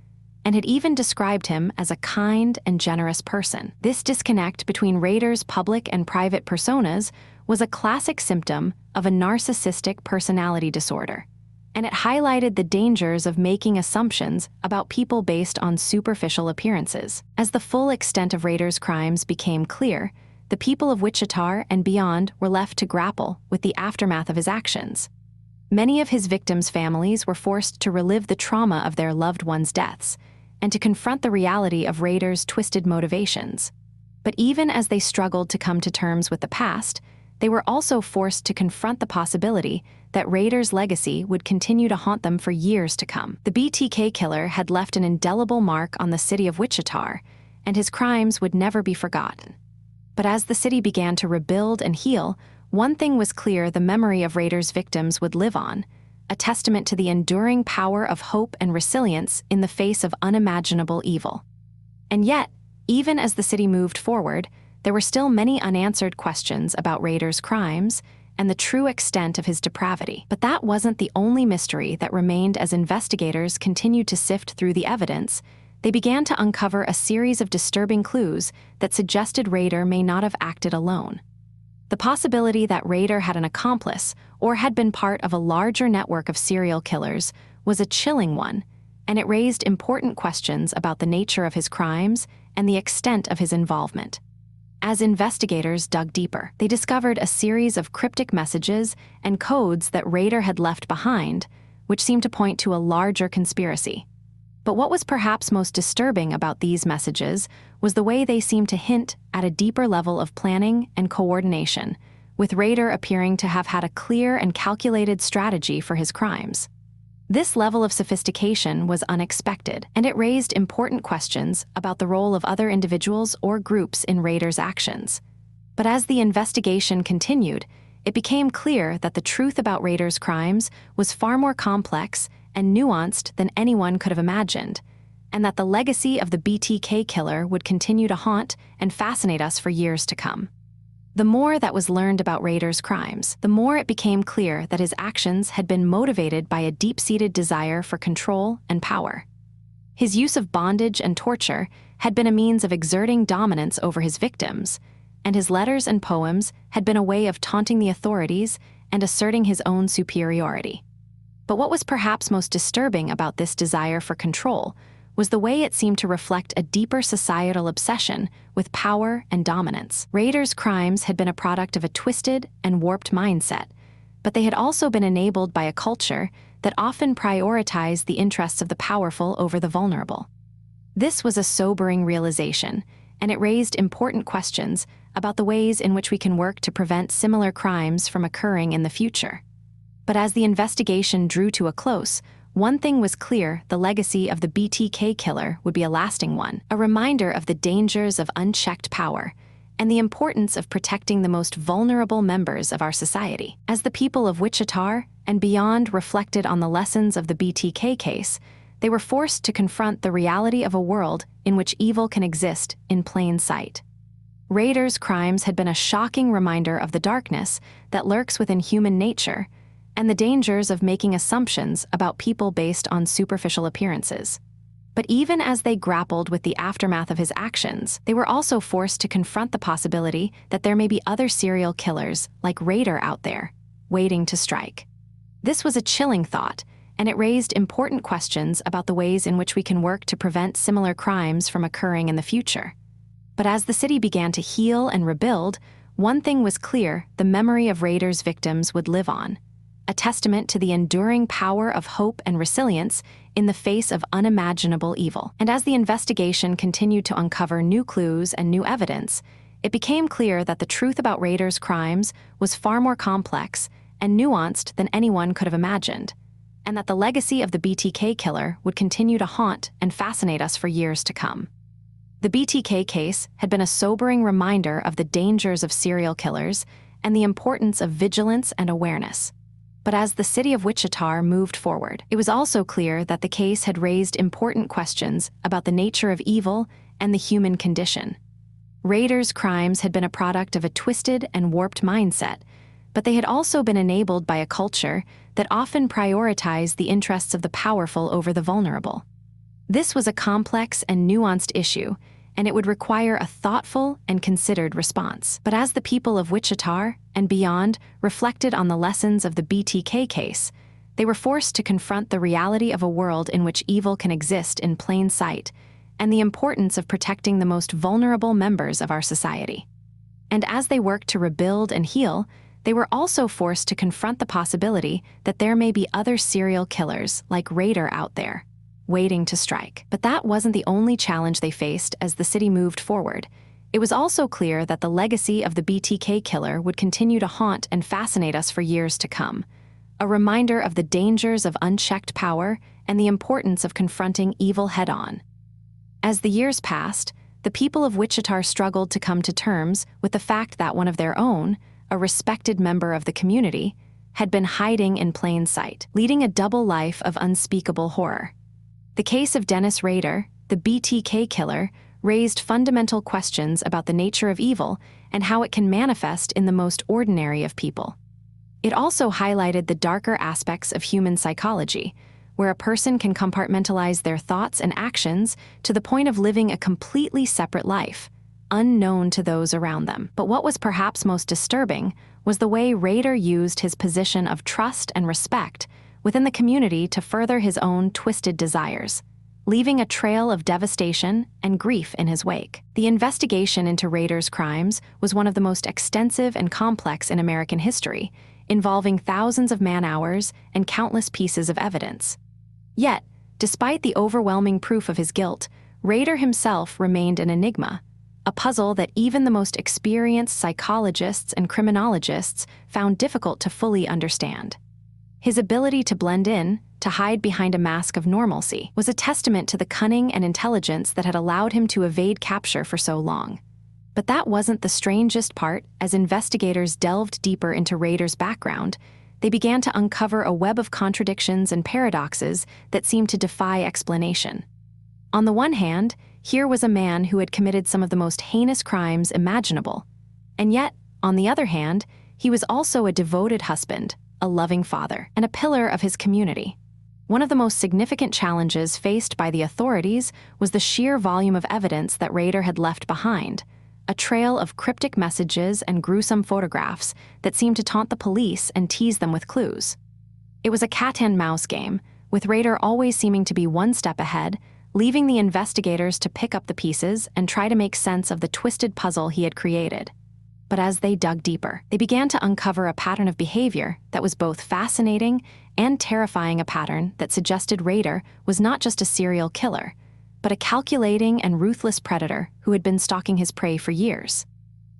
and had even described him as a kind and generous person. This disconnect between Rader's public and private personas was a classic symptom of a narcissistic personality disorder, and it highlighted the dangers of making assumptions about people based on superficial appearances. As the full extent of Rader's crimes became clear, the people of Wichita and beyond were left to grapple with the aftermath of his actions. Many of his victims' families were forced to relive the trauma of their loved ones' deaths, and to confront the reality of Rader's twisted motivations. But even as they struggled to come to terms with the past, they were also forced to confront the possibility that Rader's legacy would continue to haunt them for years to come. The BTK killer had left an indelible mark on the city of Wichita, and his crimes would never be forgotten. But as the city began to rebuild and heal, one thing was clear: the memory of Rader's victims would live on, a testament to the enduring power of hope and resilience in the face of unimaginable evil. And yet, even as the city moved forward, there were still many unanswered questions about Rader's crimes and the true extent of his depravity. But that wasn't the only mystery that remained as investigators continued to sift through the evidence. they began to uncover a series of disturbing clues that suggested Rader may not have acted alone. The possibility that Rader had an accomplice or had been part of a larger network of serial killers was a chilling one, and it raised important questions about the nature of his crimes and the extent of his involvement. As investigators dug deeper, they discovered a series of cryptic messages and codes that Rader had left behind, which seemed to point to a larger conspiracy. But what was perhaps most disturbing about these messages was the way they seemed to hint at a deeper level of planning and coordination, with Rader appearing to have had a clear and calculated strategy for his crimes. This level of sophistication was unexpected, and it raised important questions about the role of other individuals or groups in Rader's actions. But as the investigation continued, it became clear that the truth about Rader's crimes was far more complex and nuanced than anyone could have imagined, and that the legacy of the BTK killer would continue to haunt and fascinate us for years to come. The more that was learned about Rader's crimes, the more it became clear that his actions had been motivated by a deep-seated desire for control and power. His use of bondage and torture had been a means of exerting dominance over his victims, and his letters and poems had been a way of taunting the authorities and asserting his own superiority. But what was perhaps most disturbing about this desire for control was the way it seemed to reflect a deeper societal obsession with power and dominance. Rader's crimes had been a product of a twisted and warped mindset, but they had also been enabled by a culture that often prioritized the interests of the powerful over the vulnerable. This was a sobering realization, and it raised important questions about the ways in which we can work to prevent similar crimes from occurring in the future. But as the investigation drew to a close, one thing was clear: the legacy of the BTK killer would be a lasting one, a reminder of the dangers of unchecked power and the importance of protecting the most vulnerable members of our society. As the people of Wichita and beyond reflected on the lessons of the BTK case, they were forced to confront the reality of a world in which evil can exist in plain sight. Rader's crimes had been a shocking reminder of the darkness that lurks within human nature and the dangers of making assumptions about people based on superficial appearances. But even as they grappled with the aftermath of his actions, they were also forced to confront the possibility that there may be other serial killers like Rader out there, waiting to strike. This was a chilling thought, and it raised important questions about the ways in which we can work to prevent similar crimes from occurring in the future. But as the city began to heal and rebuild, one thing was clear: the memory of Rader's victims would live on, a testament to the enduring power of hope and resilience in the face of unimaginable evil. And as the investigation continued to uncover new clues and new evidence, it became clear that the truth about Rader's crimes was far more complex and nuanced than anyone could have imagined, and that the legacy of the BTK killer would continue to haunt and fascinate us for years to come. The BTK case had been a sobering reminder of the dangers of serial killers and the importance of vigilance and awareness. But as the city of Wichita moved forward, it was also clear that the case had raised important questions about the nature of evil and the human condition. Rader's crimes had been a product of a twisted and warped mindset, but they had also been enabled by a culture that often prioritized the interests of the powerful over the vulnerable. This was a complex and nuanced issue, and it would require a thoughtful and considered response. But as the people of Wichita and beyond reflected on the lessons of the BTK case, they were forced to confront the reality of a world in which evil can exist in plain sight and the importance of protecting the most vulnerable members of our society. And as they worked to rebuild and heal, they were also forced to confront the possibility that there may be other serial killers like Rader out there, waiting to strike. But that wasn't the only challenge they faced as the city moved forward. It was also clear that the legacy of the BTK killer would continue to haunt and fascinate us for years to come, a reminder of the dangers of unchecked power and the importance of confronting evil head-on. As the years passed, the people of Wichita struggled to come to terms with the fact that one of their own, a respected member of the community, had been hiding in plain sight, leading a double life of unspeakable horror. The case of Dennis Rader, the BTK killer, raised fundamental questions about the nature of evil and how it can manifest in the most ordinary of people. It also highlighted the darker aspects of human psychology, where a person can compartmentalize their thoughts and actions to the point of living a completely separate life, unknown to those around them. But what was perhaps most disturbing was the way Rader used his position of trust and respect within the community to further his own twisted desires, leaving a trail of devastation and grief in his wake. The investigation into Rader's crimes was one of the most extensive and complex in American history, involving thousands of man-hours and countless pieces of evidence. Yet, despite the overwhelming proof of his guilt, Rader himself remained an enigma, a puzzle that even the most experienced psychologists and criminologists found difficult to fully understand. His ability to blend in, to hide behind a mask of normalcy, was a testament to the cunning and intelligence that had allowed him to evade capture for so long. But that wasn't the strangest part. As investigators delved deeper into Rader's background, they began to uncover a web of contradictions and paradoxes that seemed to defy explanation. On the one hand, here was a man who had committed some of the most heinous crimes imaginable. And yet, on the other hand, he was also a devoted husband, a loving father, and a pillar of his community. One of the most significant challenges faced by the authorities was the sheer volume of evidence that Rader had left behind, a trail of cryptic messages and gruesome photographs that seemed to taunt the police and tease them with clues. It was a cat-and-mouse game, with Rader always seeming to be one step ahead, leaving the investigators to pick up the pieces and try to make sense of the twisted puzzle he had created. But as they dug deeper, they began to uncover a pattern of behavior that was both fascinating and terrifying, a pattern that suggested Rader was not just a serial killer, but a calculating and ruthless predator who had been stalking his prey for years.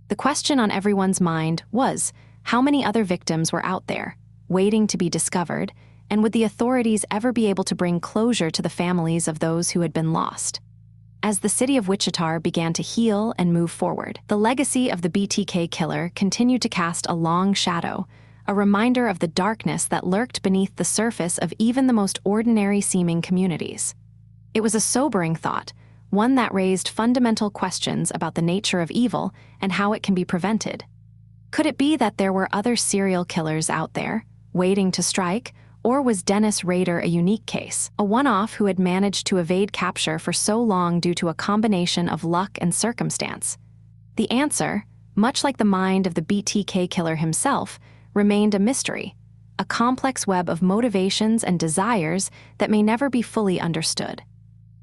The question on everyone's mind was, how many other victims were out there, waiting to be discovered, and would the authorities ever be able to bring closure to the families of those who had been lost? As the city of Wichita began to heal and move forward, the legacy of the BTK killer continued to cast a long shadow, a reminder of the darkness that lurked beneath the surface of even the most ordinary-seeming communities. It was a sobering thought, one that raised fundamental questions about the nature of evil and how it can be prevented. Could it be that there were other serial killers out there, waiting to strike, or was Dennis Rader a unique case, a one-off who had managed to evade capture for so long due to a combination of luck and circumstance? The answer, much like the mind of the BTK killer himself, remained a mystery, a complex web of motivations and desires that may never be fully understood.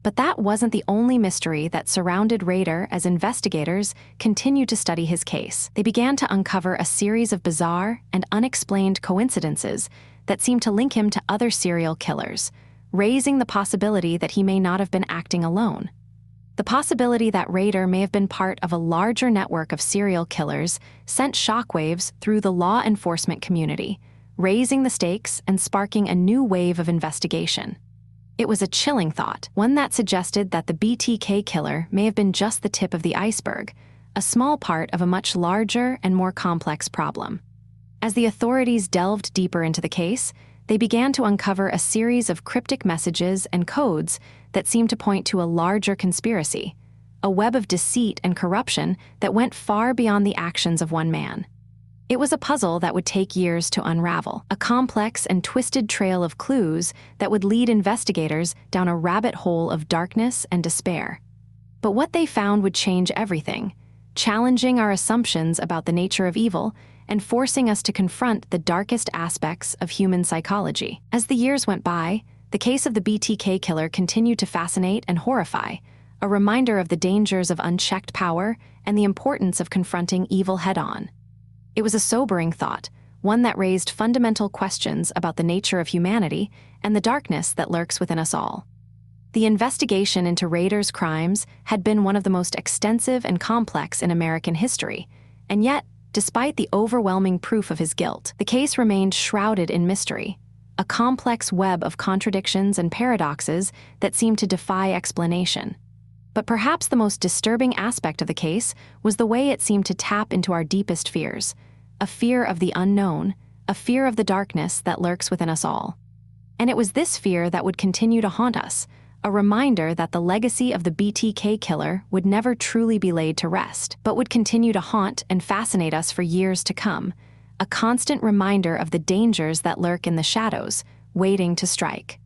But that wasn't the only mystery that surrounded Rader as investigators continued to study his case. They began to uncover a series of bizarre and unexplained coincidences that seemed to link him to other serial killers, raising the possibility that he may not have been acting alone. The possibility that Rader may have been part of a larger network of serial killers sent shockwaves through the law enforcement community, raising the stakes and sparking a new wave of investigation. It was a chilling thought, one that suggested that the BTK killer may have been just the tip of the iceberg, a small part of a much larger and more complex problem. As the authorities delved deeper into the case, they began to uncover a series of cryptic messages and codes that seemed to point to a larger conspiracy, a web of deceit and corruption that went far beyond the actions of one man. It was a puzzle that would take years to unravel, a complex and twisted trail of clues that would lead investigators down a rabbit hole of darkness and despair. But what they found would change everything, challenging our assumptions about the nature of evil and forcing us to confront the darkest aspects of human psychology. As the years went by, the case of the BTK killer continued to fascinate and horrify, a reminder of the dangers of unchecked power and the importance of confronting evil head-on. It was a sobering thought, one that raised fundamental questions about the nature of humanity and the darkness that lurks within us all. The investigation into Rader's crimes had been one of the most extensive and complex in American history, and yet, despite the overwhelming proof of his guilt, the case remained shrouded in mystery, a complex web of contradictions and paradoxes that seemed to defy explanation. But perhaps the most disturbing aspect of the case was the way it seemed to tap into our deepest fears, a fear of the unknown, a fear of the darkness that lurks within us all. And it was this fear that would continue to haunt us, a reminder that the legacy of the BTK killer would never truly be laid to rest, but would continue to haunt and fascinate us for years to come, a constant reminder of the dangers that lurk in the shadows, waiting to strike.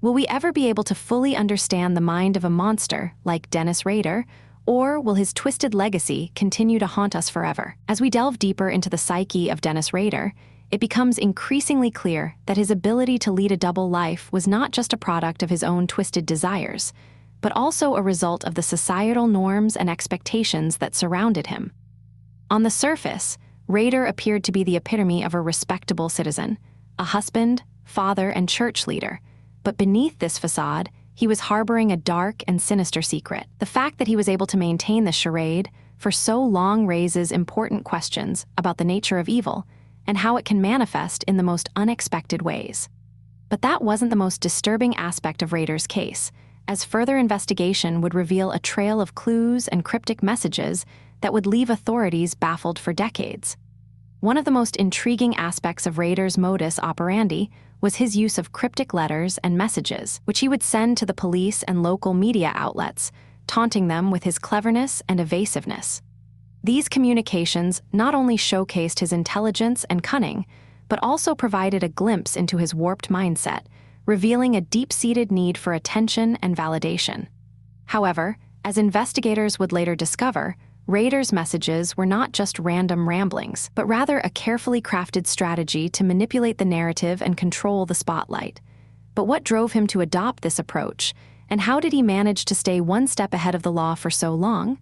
Will we ever be able to fully understand the mind of a monster like Dennis Rader, or will his twisted legacy continue to haunt us forever? As we delve deeper into the psyche of Dennis Rader, it becomes increasingly clear that his ability to lead a double life was not just a product of his own twisted desires, but also a result of the societal norms and expectations that surrounded him. On the surface, Rader appeared to be the epitome of a respectable citizen, a husband, father, and church leader, but beneath this facade, he was harboring a dark and sinister secret. The fact that he was able to maintain this charade for so long raises important questions about the nature of evil and how it can manifest in the most unexpected ways. But that wasn't the most disturbing aspect of Rader's case, as further investigation would reveal a trail of clues and cryptic messages that would leave authorities baffled for decades. One of the most intriguing aspects of Rader's modus operandi was his use of cryptic letters and messages, which he would send to the police and local media outlets, taunting them with his cleverness and evasiveness. These communications not only showcased his intelligence and cunning, but also provided a glimpse into his warped mindset, revealing a deep-seated need for attention and validation. However, as investigators would later discover, Rader's messages were not just random ramblings, but rather a carefully crafted strategy to manipulate the narrative and control the spotlight. But what drove him to adopt this approach, and how did he manage to stay one step ahead of the law for so long?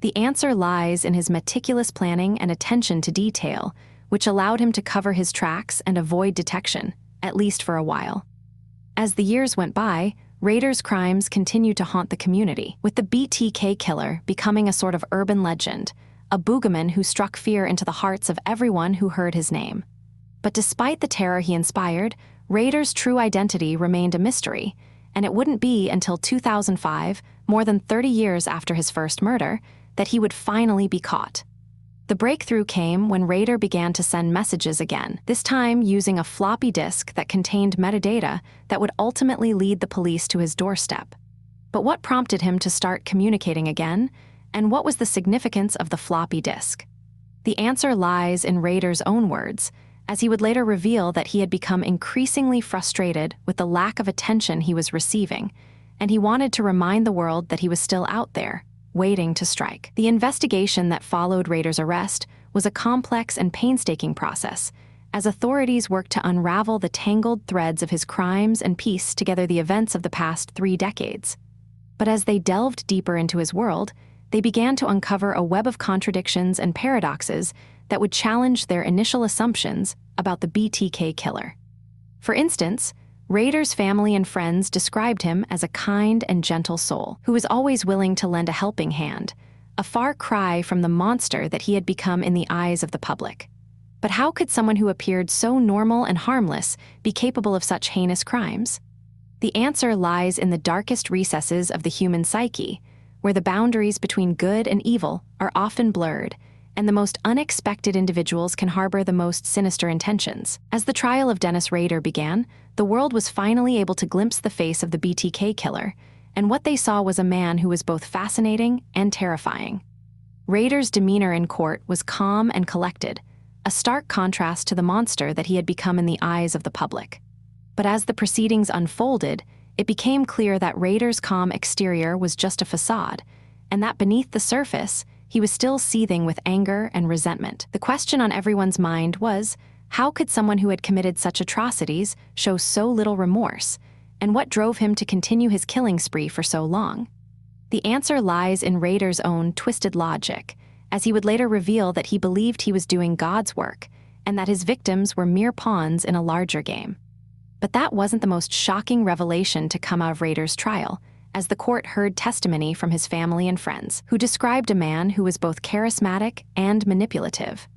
The answer lies in his meticulous planning and attention to detail, which allowed him to cover his tracks and avoid detection, at least for a while. As the years went by, Rader's crimes continued to haunt the community, with the BTK Killer becoming a sort of urban legend, a boogeyman who struck fear into the hearts of everyone who heard his name. But despite the terror he inspired, Rader's true identity remained a mystery, and it wouldn't be until 2005, more than 30 years after his first murder, that he would finally be caught. The breakthrough came when Rader began to send messages again, this time using a floppy disk that contained metadata that would ultimately lead the police to his doorstep. But what prompted him to start communicating again, and what was the significance of the floppy disk? The answer lies in Rader's own words, as he would later reveal that he had become increasingly frustrated with the lack of attention he was receiving, and he wanted to remind the world that he was still out there, waiting to strike. The investigation that followed Rader's arrest was a complex and painstaking process, as authorities worked to unravel the tangled threads of his crimes and piece together the events of the past 3 decades. But as they delved deeper into his world, they began to uncover a web of contradictions and paradoxes that would challenge their initial assumptions about the BTK killer. For instance, Rader's family and friends described him as a kind and gentle soul who was always willing to lend a helping hand, a far cry from the monster that he had become in the eyes of the public. But how could someone who appeared so normal and harmless be capable of such heinous crimes? The answer lies in the darkest recesses of the human psyche, where the boundaries between good and evil are often blurred, and the most unexpected individuals can harbor the most sinister intentions. As the trial of Dennis Rader began, the world was finally able to glimpse the face of the BTK killer, and what they saw was a man who was both fascinating and terrifying. Rader's demeanor in court was calm and collected, a stark contrast to the monster that he had become in the eyes of the public. But as the proceedings unfolded, it became clear that Rader's calm exterior was just a facade, and that beneath the surface, he was still seething with anger and resentment. The question on everyone's mind was, how could someone who had committed such atrocities show so little remorse, and what drove him to continue his killing spree for so long? The answer lies in Rader's own twisted logic, as he would later reveal that he believed he was doing God's work, and that his victims were mere pawns in a larger game. But that wasn't the most shocking revelation to come out of Rader's trial, as the court heard testimony from his family and friends, who described a man who was both charismatic and manipulative.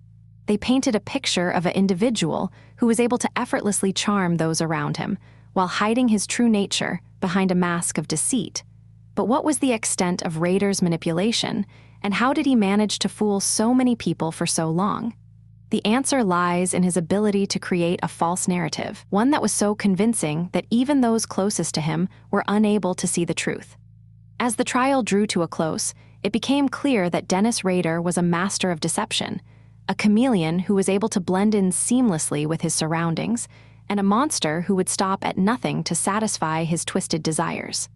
They painted a picture of an individual who was able to effortlessly charm those around him, while hiding his true nature behind a mask of deceit. But what was the extent of Rader's manipulation, and how did he manage to fool so many people for so long? The answer lies in his ability to create a false narrative, one that was so convincing that even those closest to him were unable to see the truth. As the trial drew to a close, it became clear that Dennis Rader was a master of deception, a chameleon who was able to blend in seamlessly with his surroundings and a monster who would stop at nothing to satisfy his twisted desires.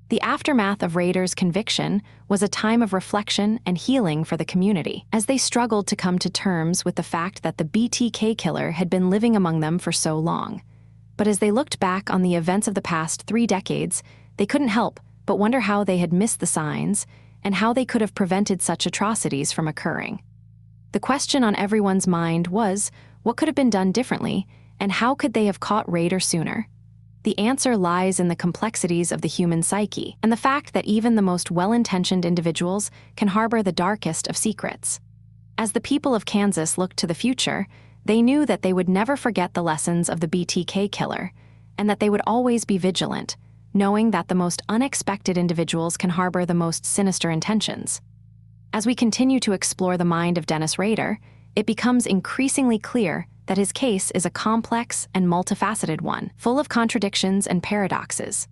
The aftermath of Rader's conviction was a time of reflection and healing for the community, as they struggled to come to terms with the fact that the BTK killer had been living among them for so long. But as they looked back on the events of the past 3 decades, they couldn't help but wonder how they had missed the signs and how they could have prevented such atrocities from occurring. The question on everyone's mind was, what could have been done differently, and how could they have caught Rader sooner? The answer lies in the complexities of the human psyche, and the fact that even the most well-intentioned individuals can harbor the darkest of secrets. As the people of Kansas looked to the future, they knew that they would never forget the lessons of the BTK killer, and that they would always be vigilant, knowing that the most unexpected individuals can harbor the most sinister intentions. As we continue to explore the mind of Dennis Rader, it becomes increasingly clear that his case is a complex and multifaceted one, full of contradictions and paradoxes.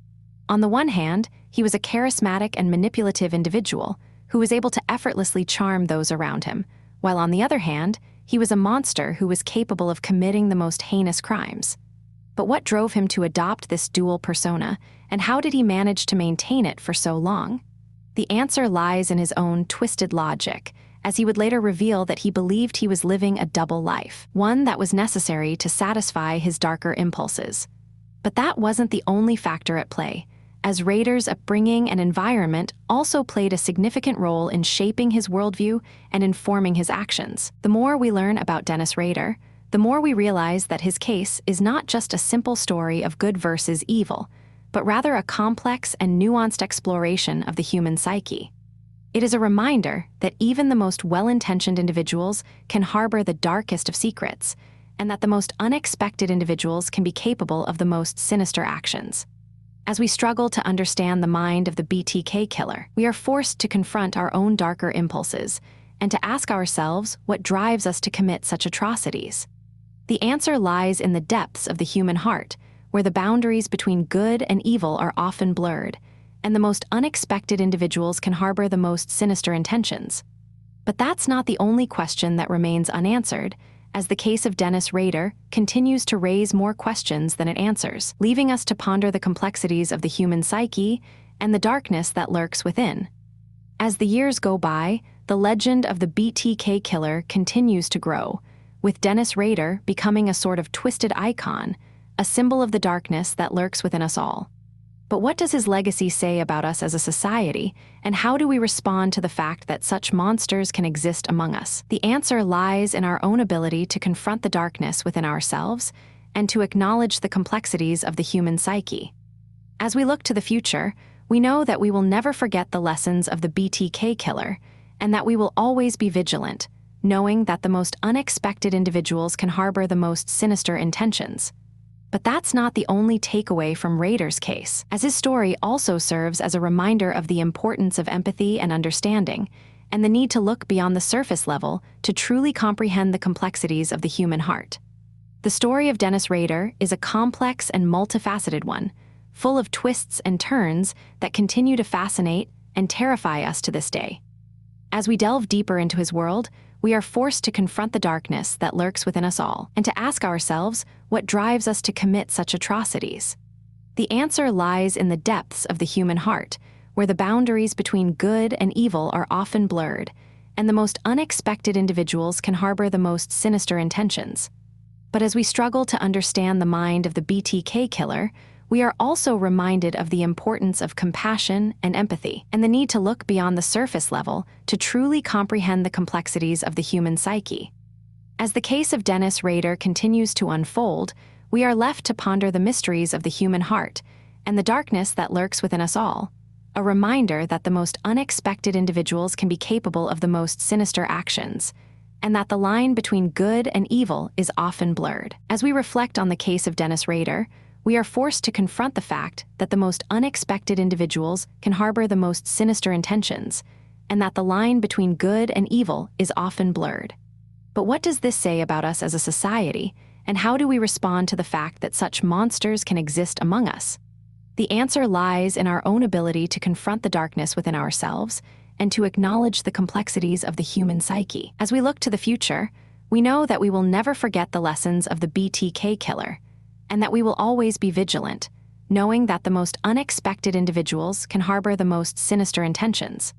On the one hand, he was a charismatic and manipulative individual who was able to effortlessly charm those around him, while on the other hand, he was a monster who was capable of committing the most heinous crimes. But what drove him to adopt this dual persona, and how did he manage to maintain it for so long? The answer lies in his own twisted logic, as he would later reveal that he believed he was living a double life, one that was necessary to satisfy his darker impulses. But that wasn't the only factor at play, as Rader's upbringing and environment also played a significant role in shaping his worldview and informing his actions. The more we learn about Dennis Rader, the more we realize that his case is not just a simple story of good versus evil, but rather a complex and nuanced exploration of the human psyche. It is a reminder that even the most well-intentioned individuals can harbor the darkest of secrets, and that the most unexpected individuals can be capable of the most sinister actions. As we struggle to understand the mind of the BTK killer, we are forced to confront our own darker impulses and to ask ourselves what drives us to commit such atrocities. The answer lies in the depths of the human heart, where the boundaries between good and evil are often blurred, and the most unexpected individuals can harbor the most sinister intentions. But that's not the only question that remains unanswered, as the case of Dennis Rader continues to raise more questions than it answers, leaving us to ponder the complexities of the human psyche and the darkness that lurks within. As the years go by, the legend of the BTK killer continues to grow, with Dennis Rader becoming a sort of twisted icon, a symbol of the darkness that lurks within us all. But what does his legacy say about us as a society, and how do we respond to the fact that such monsters can exist among us? The answer lies in our own ability to confront the darkness within ourselves and to acknowledge the complexities of the human psyche. As we look to the future, we know that we will never forget the lessons of the BTK killer, and that we will always be vigilant, knowing that the most unexpected individuals can harbor the most sinister intentions. But that's not the only takeaway from Rader's case, as his story also serves as a reminder of the importance of empathy and understanding, and the need to look beyond the surface level to truly comprehend the complexities of the human heart. The story of Dennis Rader is a complex and multifaceted one, full of twists and turns that continue to fascinate and terrify us to this day. As we delve deeper into his world, we are forced to confront the darkness that lurks within us all, and to ask ourselves what drives us to commit such atrocities. The answer lies in the depths of the human heart, where the boundaries between good and evil are often blurred, and the most unexpected individuals can harbor the most sinister intentions. But as we struggle to understand the mind of the BTK killer, we are also reminded of the importance of compassion and empathy, and the need to look beyond the surface level to truly comprehend the complexities of the human psyche. As the case of Dennis Rader continues to unfold, we are left to ponder the mysteries of the human heart and the darkness that lurks within us all, a reminder that the most unexpected individuals can be capable of the most sinister actions, and that the line between good and evil is often blurred. As we reflect on the case of Dennis Rader, we are forced to confront the fact that the most unexpected individuals can harbor the most sinister intentions, and that the line between good and evil is often blurred. But what does this say about us as a society, and how do we respond to the fact that such monsters can exist among us? The answer lies in our own ability to confront the darkness within ourselves and to acknowledge the complexities of the human psyche. As we look to the future, we know that we will never forget the lessons of the BTK killer, and that we will always be vigilant, knowing that the most unexpected individuals can harbor the most sinister intentions.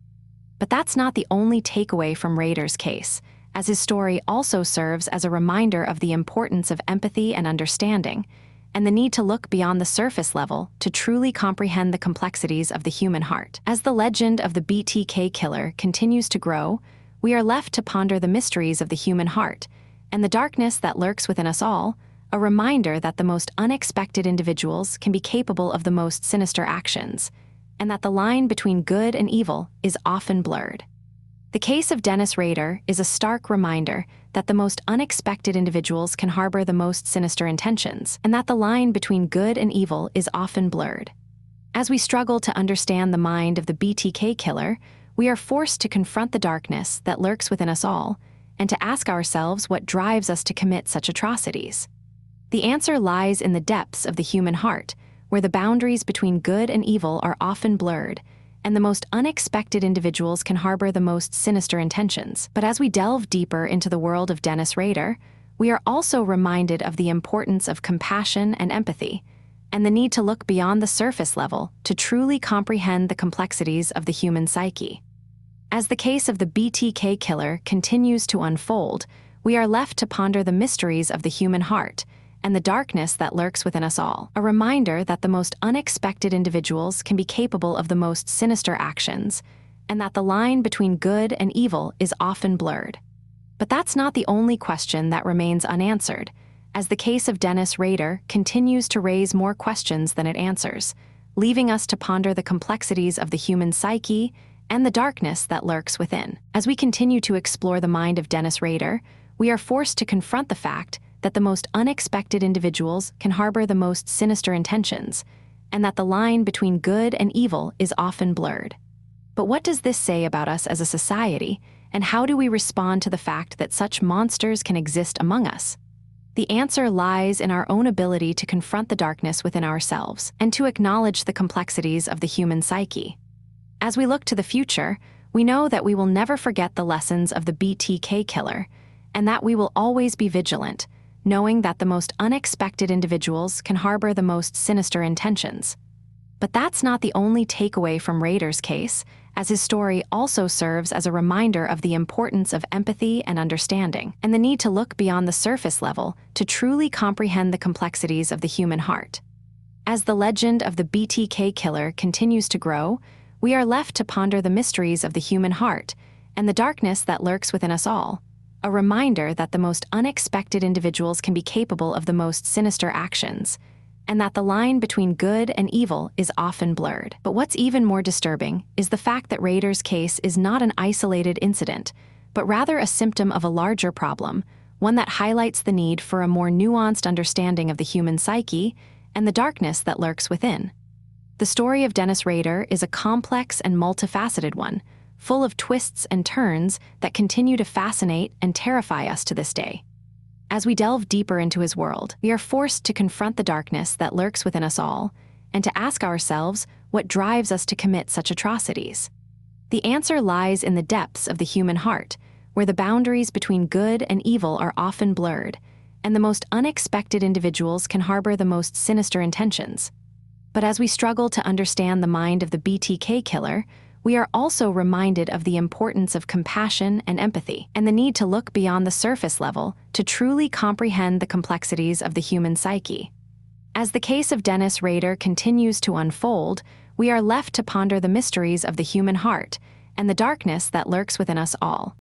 But that's not the only takeaway from Rader's case, as his story also serves as a reminder of the importance of empathy and understanding, and the need to look beyond the surface level to truly comprehend the complexities of the human heart. As the legend of the BTK killer continues to grow, we are left to ponder the mysteries of the human heart and the darkness that lurks within us all, a reminder that the most unexpected individuals can be capable of the most sinister actions, and that the line between good and evil is often blurred. The case of Dennis Rader is a stark reminder that the most unexpected individuals can harbor the most sinister intentions, and that the line between good and evil is often blurred. As we struggle to understand the mind of the BTK killer, we are forced to confront the darkness that lurks within us all, and to ask ourselves what drives us to commit such atrocities. The answer lies in the depths of the human heart, where the boundaries between good and evil are often blurred, and the most unexpected individuals can harbor the most sinister intentions. But as we delve deeper into the world of Dennis Rader, we are also reminded of the importance of compassion and empathy, and the need to look beyond the surface level to truly comprehend the complexities of the human psyche. As the case of the BTK killer continues to unfold, we are left to ponder the mysteries of the human heart and the darkness that lurks within us all, a reminder that the most unexpected individuals can be capable of the most sinister actions, and that the line between good and evil is often blurred. But that's not the only question that remains unanswered, as the case of Dennis Rader continues to raise more questions than it answers, leaving us to ponder the complexities of the human psyche and the darkness that lurks within. As we continue to explore the mind of Dennis Rader, we are forced to confront the fact that the most unexpected individuals can harbor the most sinister intentions, and that the line between good and evil is often blurred. But what does this say about us as a society, and how do we respond to the fact that such monsters can exist among us? The answer lies in our own ability to confront the darkness within ourselves and to acknowledge the complexities of the human psyche. As we look to the future, we know that we will never forget the lessons of the BTK killer, and that we will always be vigilant, knowing that the most unexpected individuals can harbor the most sinister intentions. But that's not the only takeaway from Rader's case, as his story also serves as a reminder of the importance of empathy and understanding, and the need to look beyond the surface level to truly comprehend the complexities of the human heart. As the legend of the BTK killer continues to grow, we are left to ponder the mysteries of the human heart and the darkness that lurks within us all, a reminder that the most unexpected individuals can be capable of the most sinister actions, and that the line between good and evil is often blurred. But what's even more disturbing is the fact that Rader's case is not an isolated incident, but rather a symptom of a larger problem, one that highlights the need for a more nuanced understanding of the human psyche and the darkness that lurks within. The story of Dennis Rader is a complex and multifaceted one, full of twists and turns that continue to fascinate and terrify us to this day. As we delve deeper into his world, we are forced to confront the darkness that lurks within us all, and to ask ourselves what drives us to commit such atrocities. The answer lies in the depths of the human heart, where the boundaries between good and evil are often blurred, and the most unexpected individuals can harbor the most sinister intentions. But as we struggle to understand the mind of the BTK killer, we are also reminded of the importance of compassion and empathy, and the need to look beyond the surface level to truly comprehend the complexities of the human psyche. As the case of Dennis Rader continues to unfold, we are left to ponder the mysteries of the human heart and the darkness that lurks within us all.